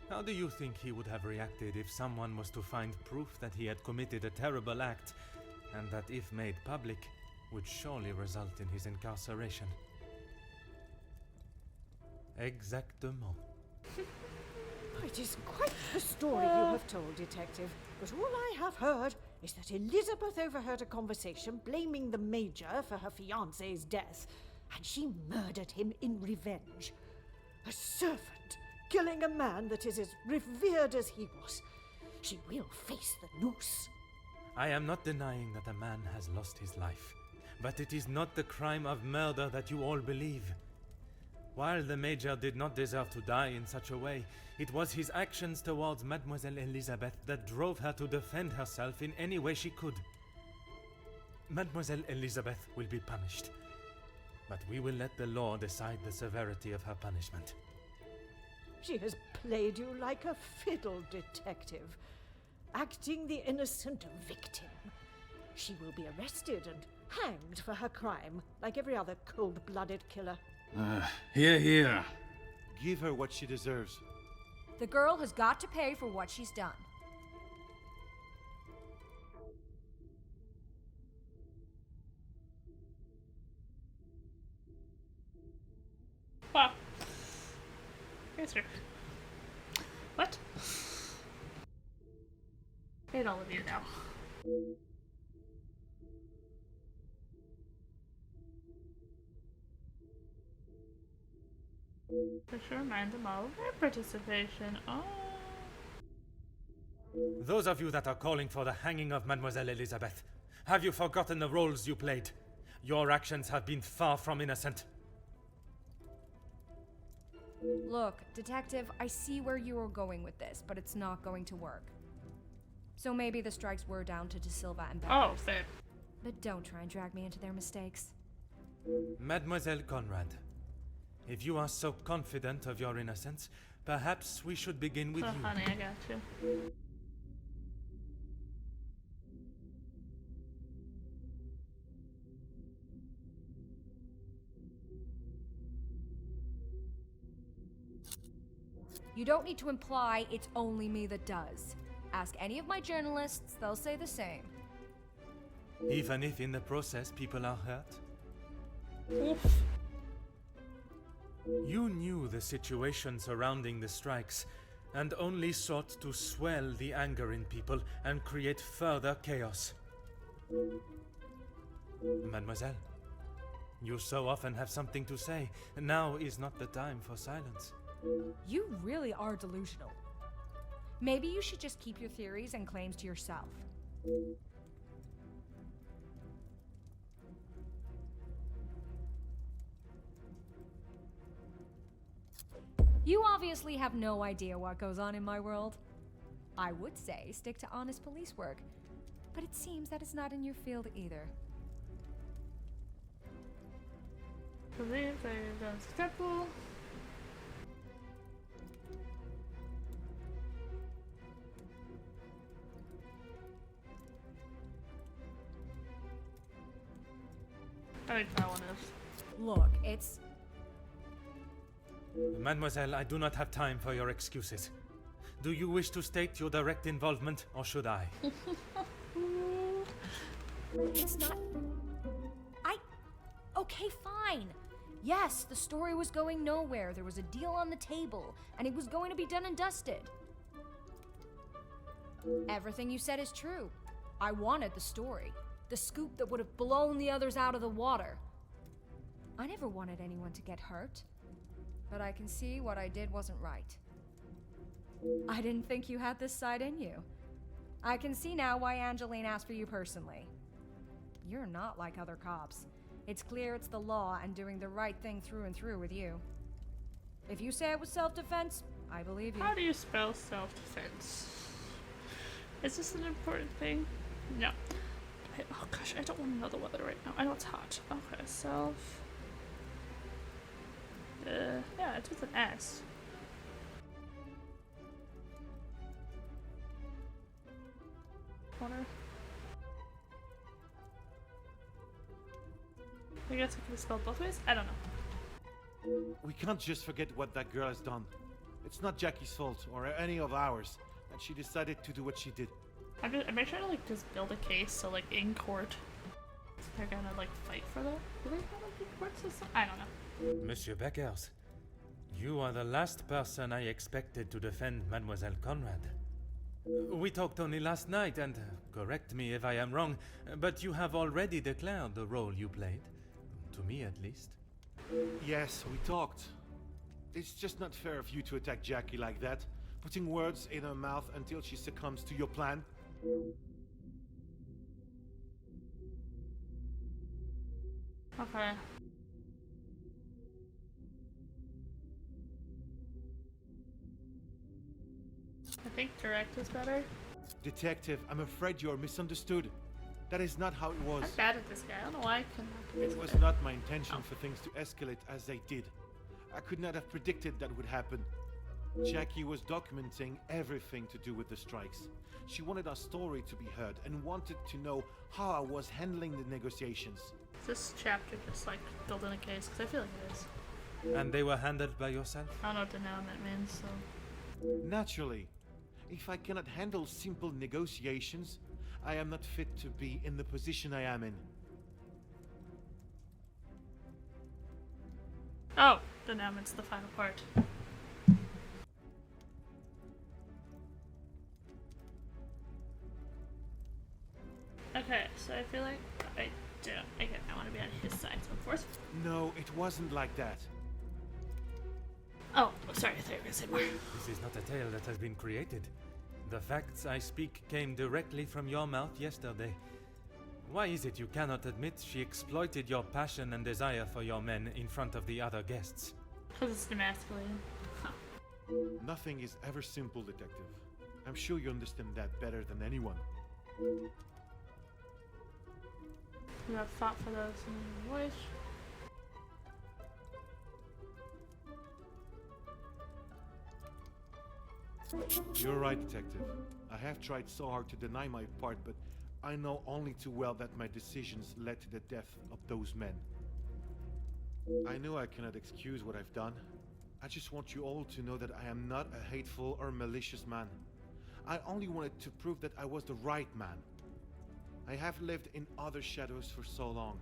How do you think he would have reacted if someone was to find proof that he had committed a terrible act, and that if made public, would surely result in his incarceration? Exactement. It is quite the story you have told, Detective. But all I have heard is that Elizabeth overheard a conversation blaming the Major for her fiancé's death, and she murdered him in revenge. A servant killing a man that is as revered as he was. She will face the noose. I am not denying that a man has lost his life, but it is not the crime of murder that you all believe. While the Major did not deserve to die in such a way, it was his actions towards Mademoiselle Elizabeth that drove her to defend herself in any way she could. Mademoiselle Elizabeth will be punished, but we will let the law decide the severity of her punishment. She has played you like a fiddle, Detective, acting the innocent victim. She will be arrested and hanged for her crime, like every other cold-blooded killer. Here. Give her what she deserves. The girl has got to pay for what she's done. Wow. Answer. What? Hate all of you now. I should remind them all of their participation. Oh. Those of you that are calling for the hanging of Mademoiselle Elizabeth, have you forgotten the roles you played? Your actions have been far from innocent. Look, Detective, I see where you are going with this, but it's not going to work. So maybe the strikes were down to De Silva and Oh, Beckers. fair. But don't try and drag me into their mistakes. Mademoiselle Conrad, if you are so confident of your innocence, perhaps we should begin with Oh, you. honey, I got you. You don't need to imply it's only me that does. Ask any of my journalists, they'll say the same. Even if in the process people are hurt? Oof. You knew the situation surrounding the strikes and only sought to swell the anger in people and create further chaos. Mademoiselle, you so often have something to say. Now is not the time for silence. You really are delusional. Maybe you should just keep your theories and claims to yourself. You obviously have no idea what goes on in my world. I would say stick to honest police work, but it seems that it's not in your field either. Believe they've done successful. I think that one is. Look, it's... Mademoiselle, I do not have time for your excuses. Do you wish to state your direct involvement, or should I? It's not... Okay, fine. Yes, the story was going nowhere. There was a deal on the table, and it was going to be done and dusted. Everything you said is true. I wanted the story. The scoop that would have blown the others out of the water. I never wanted anyone to get hurt. But I can see what I did wasn't right. I didn't think you had this side in you. I can see now why Angeline asked for you personally. You're not like other cops. It's clear it's the law and doing the right thing through and through with you. If you say it was self-defense, I believe you. How do you spell self-defense? Is this an important thing? No. Oh gosh, I don't want to know the weather right now. I know it's hot. Okay, self... yeah, it's with an S. Water. I guess it can be spelled both ways? I don't know. We can't just forget what that girl has done. It's not Jackie's fault, or any of ours, that she decided to do what she did. I'm trying to like just build a case so like in court they're gonna like fight for that. Do they have like a court system? I don't know. Monsieur Beckers, you are the last person I expected to defend Mademoiselle Conrad. We talked only last night, and correct me if I am wrong, but you have already declared the role you played. To me, at least. Yes, we talked. It's just not fair of you to attack Jackie like that, putting words in her mouth until she succumbs to your plan. Okay. I think direct is better. Detective, I'm afraid you're misunderstood. That is not how it was. I'm bad at this guy. I don't know why I couldn't. It was not my intention for things to escalate as they did. I could not have predicted that would happen. Jackie was documenting everything to do with the strikes. She wanted our story to be heard and wanted to know how I was handling the negotiations. Is this chapter just like building a case? Because I feel like it is. And they were handled by yourself? I don't know what denouement means, so. Naturally. If I cannot handle simple negotiations, I am not fit to be in the position I am in. Oh, denouement's the final part. Okay, so I feel like I want to be on his side, so of course. No, it wasn't like that. Oh, sorry, I thought you were gonna say more. This is not a tale that has been created. The facts I speak came directly from your mouth yesterday. Why is it you cannot admit she exploited your passion and desire for your men in front of the other guests? Because it's demasculating. Huh. Nothing is ever simple, Detective. I'm sure you understand that better than anyone. You have thought for those in your voice. You're right, Detective. I have tried so hard to deny my part, but I know only too well that my decisions led to the death of those men. I know I cannot excuse what I've done. I just want you all to know that I am not a hateful or malicious man. I only wanted to prove that I was the right man. I have lived in other shadows for so long.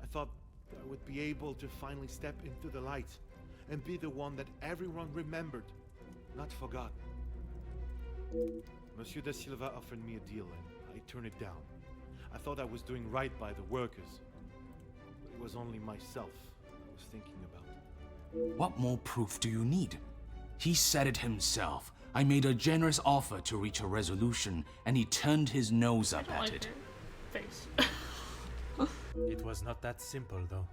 I thought I would be able to finally step into the light and be the one that everyone remembered, not forgot. Monsieur da Silva offered me a deal and I turned it down. I thought I was doing right by the workers, but it was only myself I was thinking about. What more proof do you need? He said it himself. I made a generous offer to reach a resolution, and he turned his nose up at it. Face. It was not that simple, though.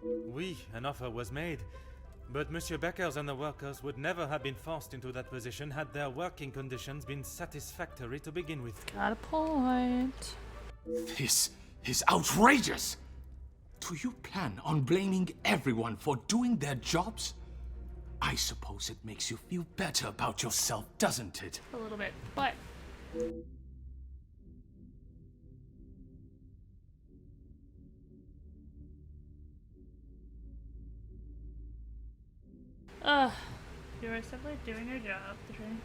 Oui, an offer was made, but Monsieur Beckers and the workers would never have been forced into that position had their working conditions been satisfactory to begin with. Got a point. This is outrageous! Do you plan on blaming everyone for doing their jobs? I suppose it makes you feel better about yourself, doesn't it? A little bit, but... you are simply doing your job, the train.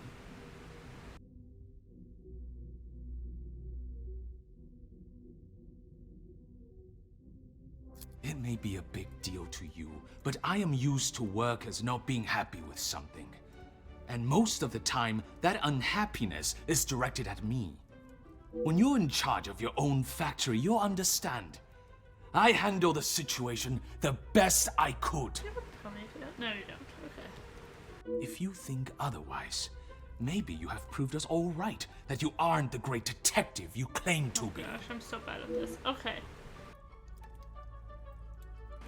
It may be a big deal to you, but I am used to workers not being happy with something. And most of the time, that unhappiness is directed at me. When you're in charge of your own factory, you'll understand. I handle the situation the best I could. You would tell me if you don't. No, you don't. Okay. If you think otherwise, maybe you have proved us all right, that you aren't the great detective you claim to be. Gosh, I'm so bad at this. Okay.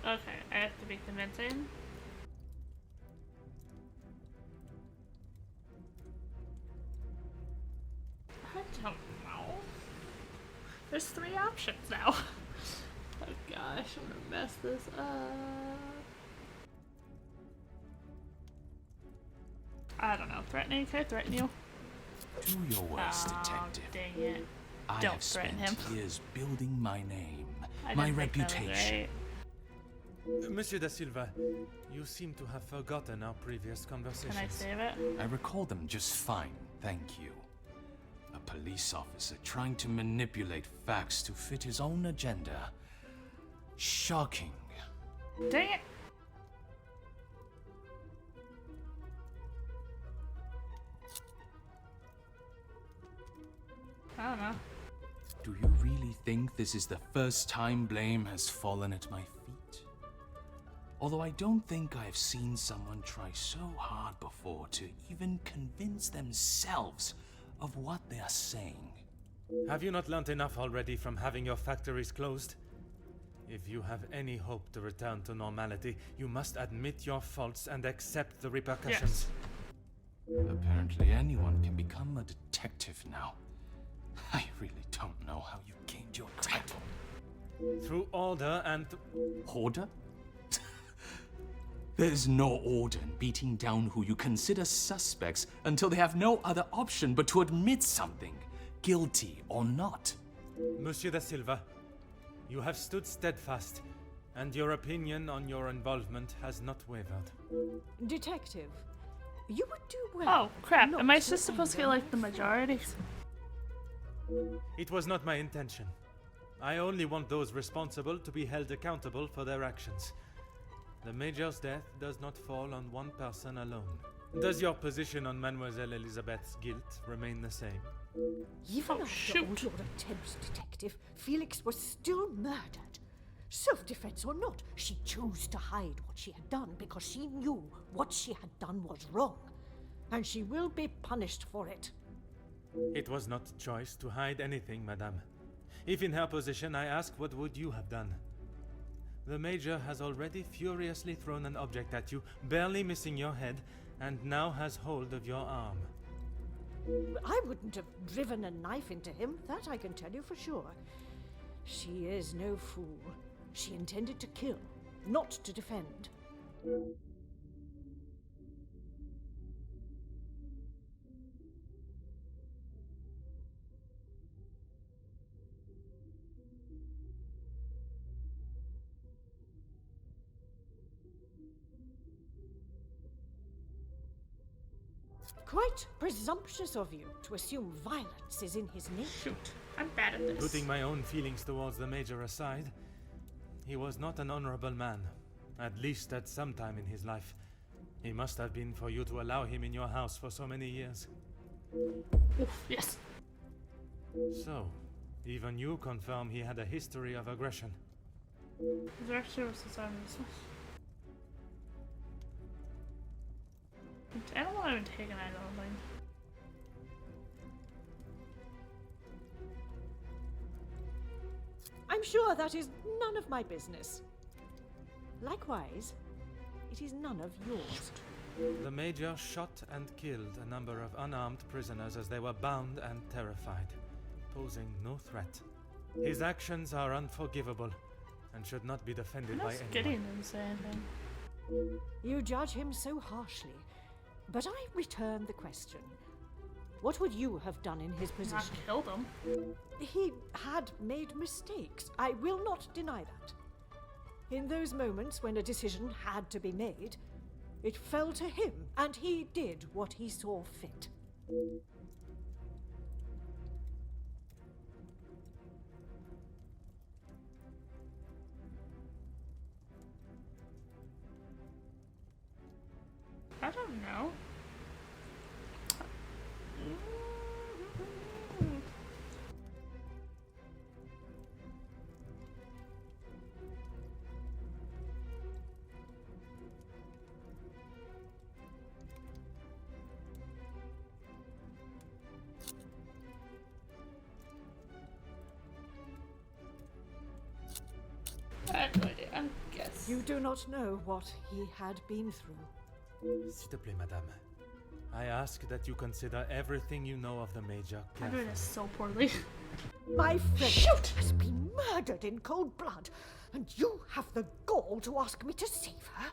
Okay, I have to be convincing. I don't know. There's 3 options now. Oh gosh, I'm gonna mess this up. I don't know. Threatening? Can I threaten you? Do your worst, detective. Dang it. I Don't have threaten spent him. years building my name, I my didn't think that was reputation. right. Monsieur da Silva, you seem to have forgotten our previous conversations. Can I save it? I recall them just fine, thank you. A police officer trying to manipulate facts to fit his own agenda. Shocking. Dang it! I don't know. Do you really think this is the first time blame has fallen at my feet? Although I don't think I've seen someone try so hard before to even convince themselves of what they are saying. Have you not learnt enough already from having your factories closed? If you have any hope to return to normality, you must admit your faults and accept the repercussions. Yes. Apparently anyone can become a detective now. I really don't know how you gained your title. Through order and... Order? There's no order in beating down who you consider suspects until they have no other option but to admit something, guilty or not. Monsieur da Silva, you have stood steadfast, and your opinion on your involvement has not wavered. Detective, you would do well. Oh, crap. not Am I to just supposed to get, like, the majority? It was not my intention. I only want those responsible to be held accountable for their actions. The Major's death does not fall on one person alone. Does your position on Mademoiselle Elizabeth's guilt remain the same? Even Oh, after shoot. all your attempts, Detective, Felix was still murdered. Self-defense or not, she chose to hide what she had done because she knew what she had done was wrong. And she will be punished for it. It was not choice to hide anything, madame. If in her position, I ask, what would you have done? The Major has already furiously thrown an object at you, barely missing your head, and now has hold of your arm. I wouldn't have driven a knife into him, that I can tell you for sure. She is no fool. She intended to kill, not to defend. Quite presumptuous of you to assume violence is in his nature. Shoot, I'm bad at this. Putting my own feelings towards the Major aside, he was not an honorable man, at least at some time in his life. He must have been for you to allow him in your house for so many years. Oof, yes. So, even you confirm he had a history of aggression. There actually was this on this one. I don't want to even take an eye, I don't think. I'm sure that is none of my business. Likewise, it is none of yours. The Major shot and killed a number of unarmed prisoners as they were bound and terrified, posing no threat. His actions are unforgivable and should not be defended by anyone. Gideon didn't say anything. You judge him so harshly, but I return the question. What would you have done in his Not position? killed him. He had made mistakes. I will not deny that. In those moments when a decision had to be made, it fell to him, and he did what he saw fit. I don't know. I have no idea. I guess. You do not know what he had been through. S'il te plaît, madame. I ask that you consider everything you know of the Major I'm doing carefully. this so poorly. My friend has been murdered in cold blood, and you have the gall to ask me to save her?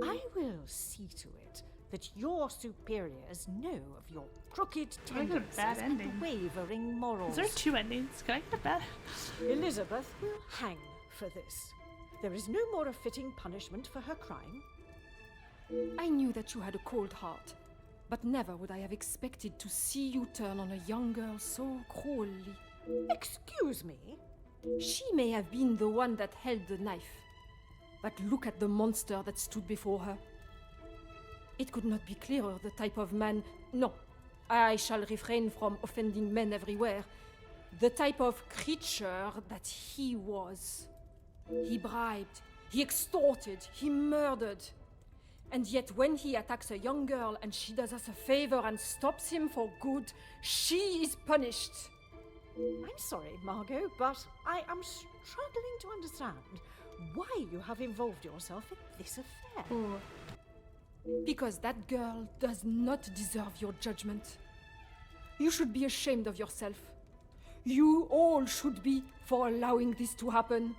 I will see to it that your superiors know of your crooked Can I get a tendencies bad and ending? wavering morals. Is there 2 endings? Can I get a bad? Elizabeth will hang for this. There is no more a fitting punishment for her crime. I knew that you had a cold heart, but never would I have expected to see you turn on a young girl so cruelly. Excuse me? She may have been the one that held the knife, but look at the monster that stood before her. It could not be clearer the type of man. No, I shall refrain from offending men everywhere. The type of creature that he was. He bribed, he extorted, he murdered. And yet when he attacks a young girl and she does us a favor and stops him for good, she is punished. I'm sorry, Margot, but I am struggling to understand why you have involved yourself in this affair. Ooh. Because that girl does not deserve your judgment. You should be ashamed of yourself. You all should be for allowing this to happen.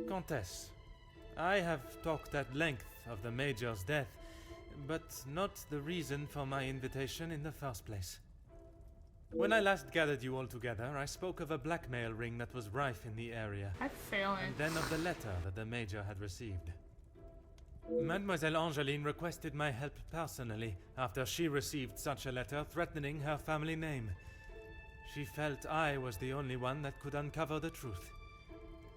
Countess, I have talked at length of the Major's death, but not the reason for my invitation in the first place. When I last gathered you all together, I spoke of a blackmail ring that was rife in the area, I'm failing. and then of the letter that the Major had received. Mademoiselle Angeline requested my help personally after she received such a letter threatening her family name. She felt I was the only one that could uncover the truth.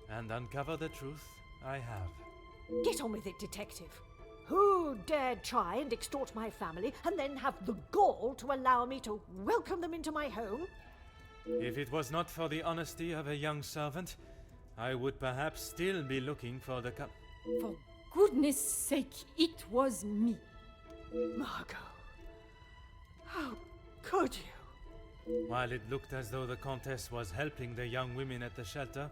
And uncover the truth I have. Get on with it, detective. Who dared try and extort my family and then have the gall to allow me to welcome them into my home? If it was not for the honesty of a young servant, I would perhaps still be looking for the For goodness sake, it was me. Margot, how could you? While it looked as though the Countess was helping the young women at the shelter,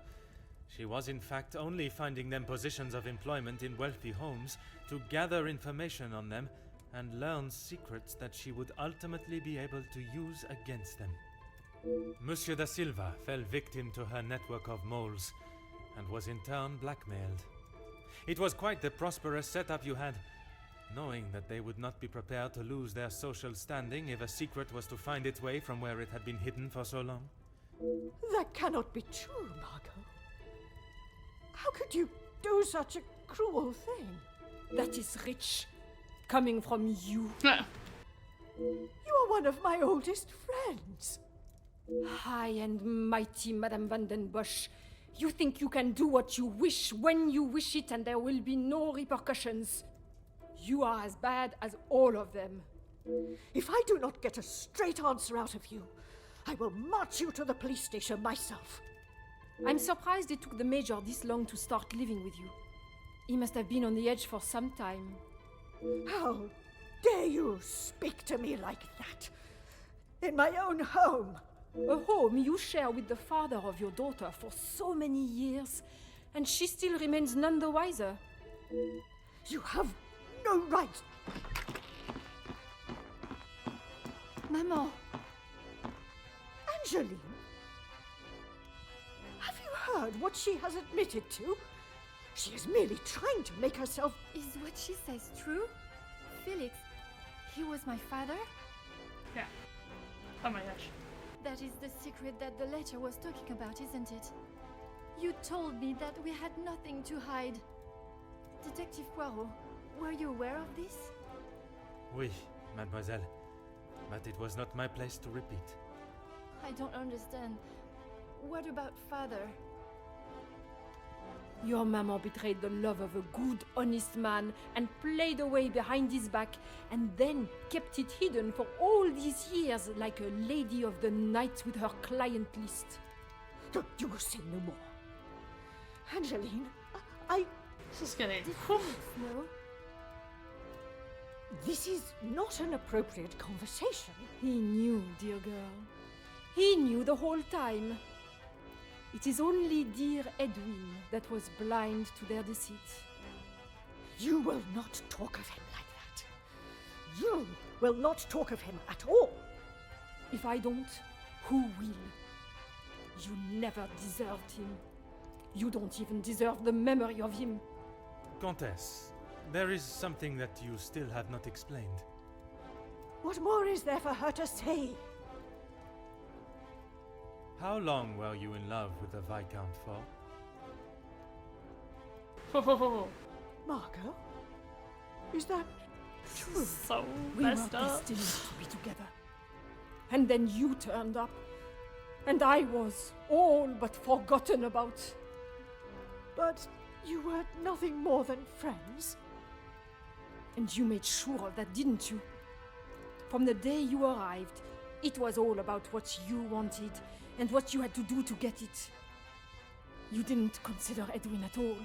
she was in fact only finding them positions of employment in wealthy homes to gather information on them and learns secrets that she would ultimately be able to use against them. Monsieur da Silva fell victim to her network of moles and was in turn blackmailed. It was quite the prosperous setup you had, knowing that they would not be prepared to lose their social standing if a secret was to find its way from where it had been hidden for so long. That cannot be true, Margot. How could you do such a cruel thing? That is rich, coming from you. You are one of my oldest friends. High and mighty, Madame Van den Bosch. You think you can do what you wish when you wish it and there will be no repercussions. You are as bad as all of them. If I do not get a straight answer out of you, I will march you to the police station myself. I'm surprised it took the Major this long to start living with you. He must have been on the edge for some time. How dare you speak to me like that? In my own home. A home you share with the father of your daughter for so many years, and she still remains none the wiser. You have no right. Maman, Angeline? Have you heard what she has admitted to? She is merely trying to make herself... is what she says true? Felix, he was my father? Yeah. Oh my gosh. That is the secret that the letter was talking about, isn't it? You told me that we had nothing to hide. Detective Poirot, were you aware of this? Oui, mademoiselle. But it was not my place to repeat. I don't understand. What about father? Your maman betrayed the love of a good, honest man and played away behind his back and then kept it hidden for all these years like a lady of the night with her client list. You will say no more. Angeline, I... This is getting... No? This is not an appropriate conversation. He knew, dear girl. He knew the whole time. It is only dear Edwin that was blind to their deceit. You will not talk of him like that. You will not talk of him at all. If I don't, who will? You never deserved him. You don't even deserve the memory of him. Countess, there is something that you still have not explained. What more is there for her to say? How long were you in love with the Viscount for? Margot? Is that true? So We were messed up. destined to be together. And then you turned up. And I was all but forgotten about. But you were nothing more than friends. And you made sure of that, didn't you? From the day you arrived, it was all about what you wanted and what you had to do to get it. You didn't consider Edwin at all.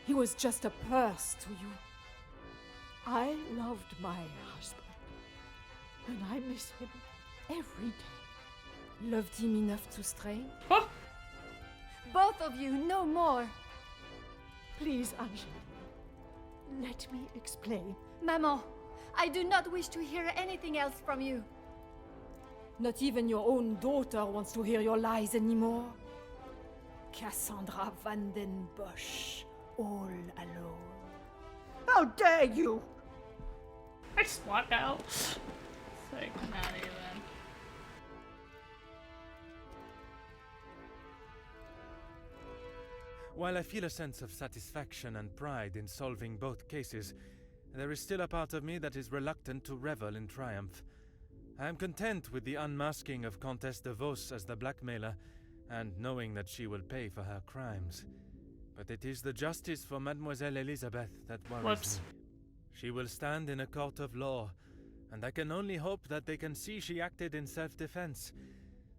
He was just a purse to you. I loved my husband, and I miss him every day. Loved him enough to stray? Both of you, no more! Please, Angeline, let me explain. Maman, I do not wish to hear anything else from you. Not even your own daughter wants to hear your lies anymore. Cassandra Van den Bosch, all alone. How dare you! I just walk out. It's like, not even. While I feel a sense of satisfaction and pride in solving both cases, there is still a part of me that is reluctant to revel in triumph. I am content with the unmasking of Comtesse de Vos as the blackmailer, and knowing that she will pay for her crimes. But it is the justice for Mademoiselle Elizabeth that worries Whoops. me. She will stand in a court of law, and I can only hope that they can see she acted in self-defense.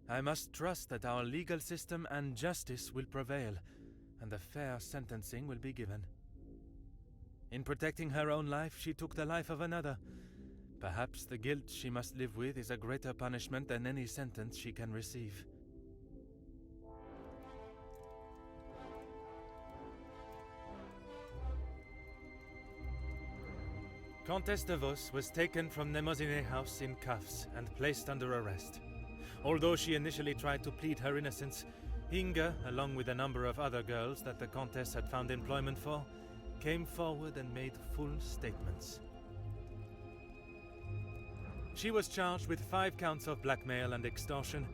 I must trust that our legal system and justice will prevail, and a fair sentencing will be given. In protecting her own life, she took the life of another. Perhaps the guilt she must live with is a greater punishment than any sentence she can receive. Countess de Vos was taken from Nemozine House in cuffs and placed under arrest. Although she initially tried to plead her innocence, Inga, along with a number of other girls that the Countess had found employment for, came forward and made full statements. She was charged with 5 counts of blackmail and extortion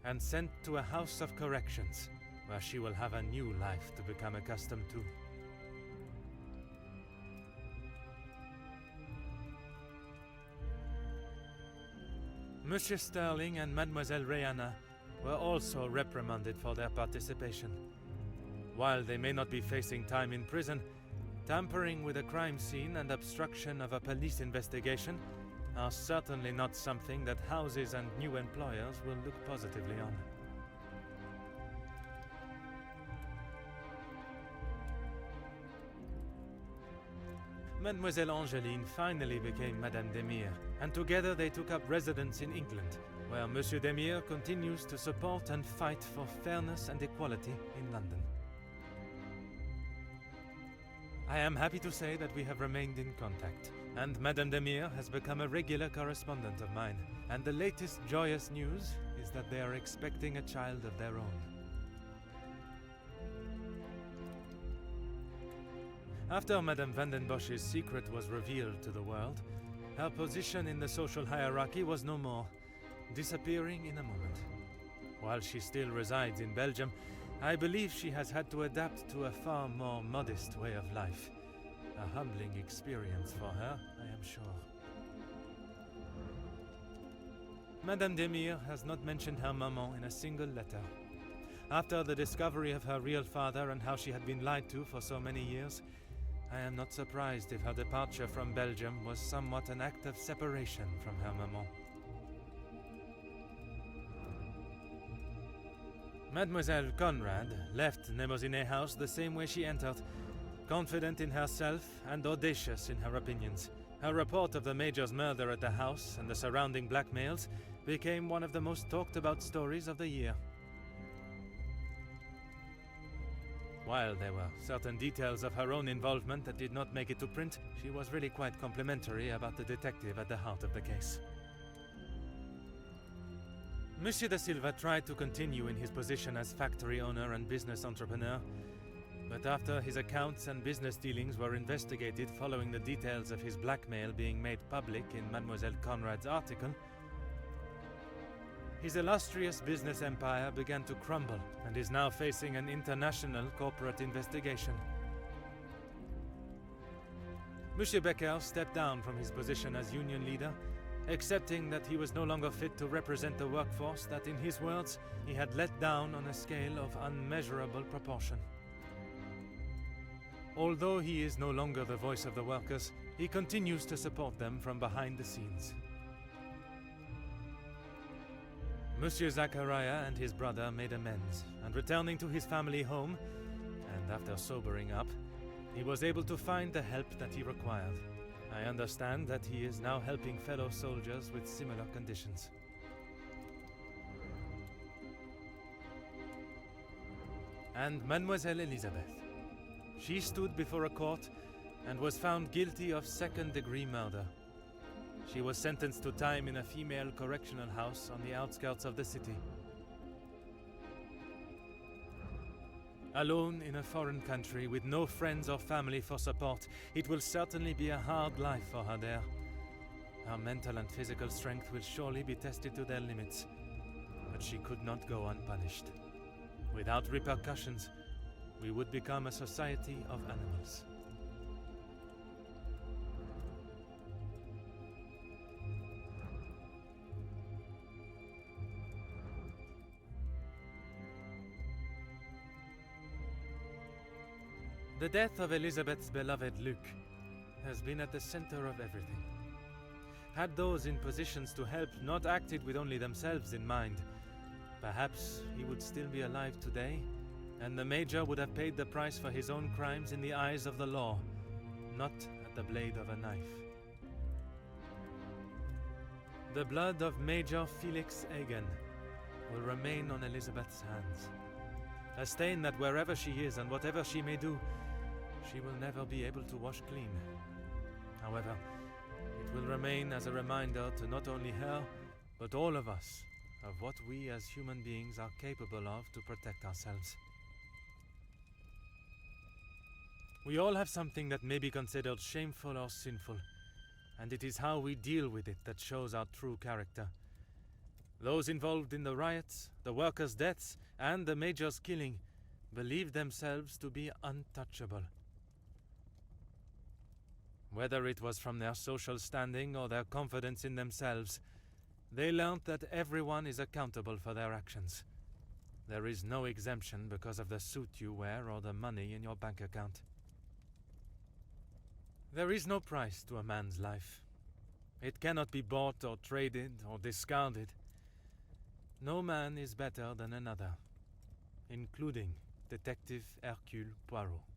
and sent to a house of corrections, where she will have a new life to become accustomed to. Monsieur Sterling and Mademoiselle Rihanna were also reprimanded for their participation. While they may not be facing time in prison, tampering with a crime scene and obstruction of a police investigation are certainly not something that houses and new employers will look positively on. Mademoiselle Angeline finally became Madame Demire, and together they took up residence in England, where Monsieur Demire continues to support and fight for fairness and equality in London. I am happy to say that we have remained in contact, and Madame Demire has become a regular correspondent of mine, and the latest joyous news is that they are expecting a child of their own. After Madame Vandenbosch's secret was revealed to the world, her position in the social hierarchy was no more, disappearing in a moment. While she still resides in Belgium, I believe she has had to adapt to a far more modest way of life. A humbling experience for her, I am sure. Madame Demire has not mentioned her maman in a single letter. After the discovery of her real father and how she had been lied to for so many years, I am not surprised if her departure from Belgium was somewhat an act of separation from her maman. Mademoiselle Conrad left Nemozine House the same way she entered, confident in herself and audacious in her opinions. Her report of the Major's murder at the house and the surrounding blackmails became one of the most talked about stories of the year. While there were certain details of her own involvement that did not make it to print, she was really quite complimentary about the detective at the heart of the case. Monsieur da Silva tried to continue in his position as factory owner and business entrepreneur, but after his accounts and business dealings were investigated following the details of his blackmail being made public in Mademoiselle Conrad's article, his illustrious business empire began to crumble and is now facing an international corporate investigation. Monsieur Becker stepped down from his position as union leader, accepting that he was no longer fit to represent the workforce that, in his words, he had let down on a scale of unmeasurable proportion. Although he is no longer the voice of the workers, he continues to support them from behind the scenes. Monsieur Zachariah and his brother made amends, and returning to his family home, and after sobering up, he was able to find the help that he required. I understand that he is now helping fellow soldiers with similar conditions. And Mademoiselle Elizabeth. She stood before a court and was found guilty of second-degree murder. She was sentenced to time in a female correctional house on the outskirts of the city. Alone in a foreign country with no friends or family for support, it will certainly be a hard life for her there. Her mental and physical strength will surely be tested to their limits, but she could not go unpunished. Without repercussions, we would become a society of animals. The death of Elizabeth's beloved Luc has been at the center of everything. Had those in positions to help not acted with only themselves in mind, perhaps he would still be alive today, and the Major would have paid the price for his own crimes in the eyes of the law, not at the blade of a knife. The blood of Major Felix Egan will remain on Elizabeth's hands. A stain that wherever she is and whatever she may do, she will never be able to wash clean. However, will remain as a reminder to not only her, but all of us, of what we as human beings are capable of to protect ourselves. We all have something that may be considered shameful or sinful, and it is how we deal with it that shows our true character. Those involved in the riots, the workers' deaths, and the Major's killing believed themselves to be untouchable. Whether it was from their social standing or their confidence in themselves, they learned that everyone is accountable for their actions. There is no exemption because of the suit you wear or the money in your bank account. There is no price to a man's life. It cannot be bought or traded or discarded. No man is better than another, including Detective Hercule Poirot.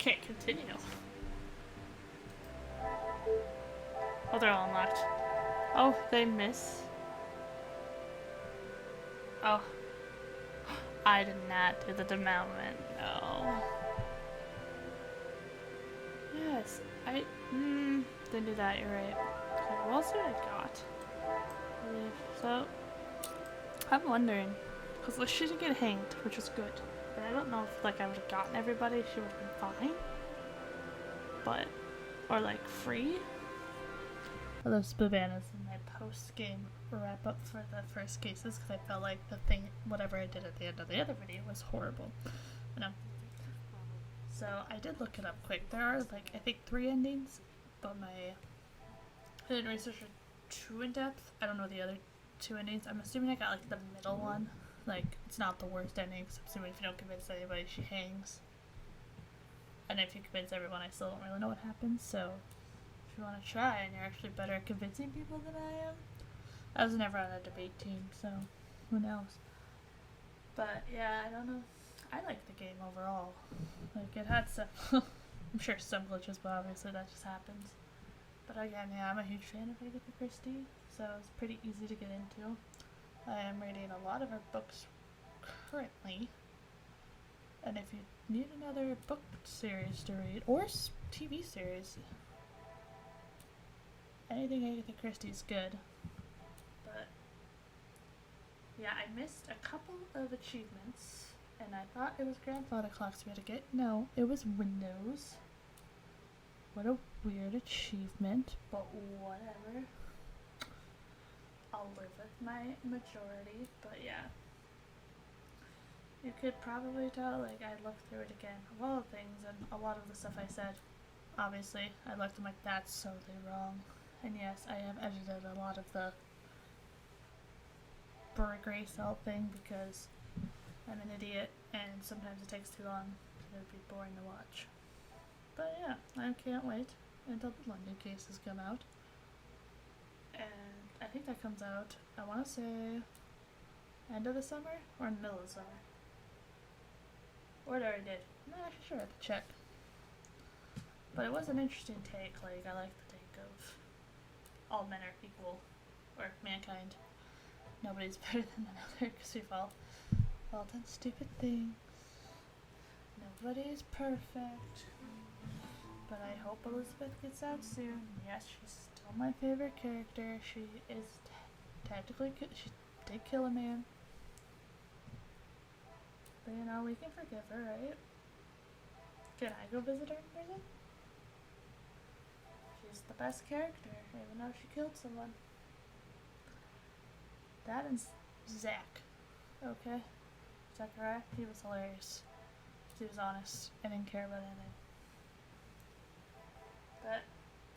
can't continue. Oh, they're all unlocked. Oh, they miss. Oh. I did not do the denouement, no. Yes, didn't do that, you're right. Okay, well, let's see what I got. So, I'm wondering, because she didn't get hanged, which was good. But I don't know if, like, I would have gotten everybody, she would have been fine. But, or, like, free. I love Spoobanas in my post-game wrap-up for the first cases, because I felt like the thing, whatever I did at the end of the other video was horrible. No. So, I did look it up quick. There are, like, I think 3 endings, but I didn't research it too in depth. I don't know the other 2 endings. I'm assuming I got, like, the middle one. Like, it's not the worst ending, because I'm assuming if you don't convince anybody, she hangs. And if you convince everyone, I still don't really know what happens, so if you want to try and you're actually better at convincing people than I am. I was never on a debate team, so who knows. But, yeah, I don't know. I like the game overall. Like, it had some, I'm sure some glitches, but obviously that just happens. But again, yeah, I'm a huge fan of Agatha Christie, so it's pretty easy to get into. I am reading a lot of her books currently. And if you need another book series to read, or TV series, anything Agatha Christie is good. But, yeah, I missed a couple of achievements, and I thought it was grandfather clocks we had to get. No, it was windows. What a weird achievement, but whatever. I'll live with my majority, but yeah. You could probably tell, like, I looked through it again, of all the things, and a lot of the stuff I said, obviously, I looked and I'm like, that's totally wrong. And yes, I have edited a lot of the gray cell thing because I'm an idiot, and sometimes it takes too long, so it'd be boring to watch. But yeah, I can't wait until the London cases come out. And I think that comes out, I want to say, end of the summer or in the middle of the summer. Or it already did. I'm not actually sure, I have to check. But it was an interesting take, like, I like the take of all men are equal, or mankind. Nobody's better than another, because we've all done stupid things. Nobody is perfect. But I hope Elizabeth gets out soon. Yes, she's still my favorite character. She is tactically, she did kill a man. But you know, we can forgive her, right? Can I go visit her in prison? She's the best character, even though she killed someone. That and Zach. Okay? Zachariah, he was hilarious. He was honest. I didn't care about anything. But,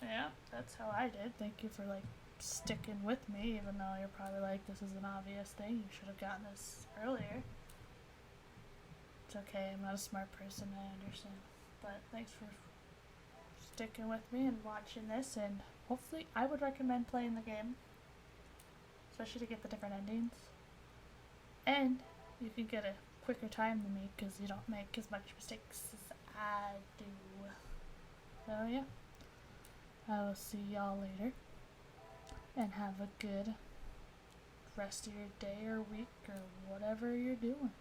yeah, that's how I did. Thank you for, like, sticking with me, even though you're probably like, this is an obvious thing. You should have gotten this earlier. It's okay, I'm not a smart person, I understand. But thanks for sticking with me and watching this, and hopefully I would recommend playing the game. Especially to get the different endings. And you can get a quicker time than me, because you don't make as much mistakes as I do. So yeah. I will see y'all later. And have a good rest of your day or week or whatever you're doing.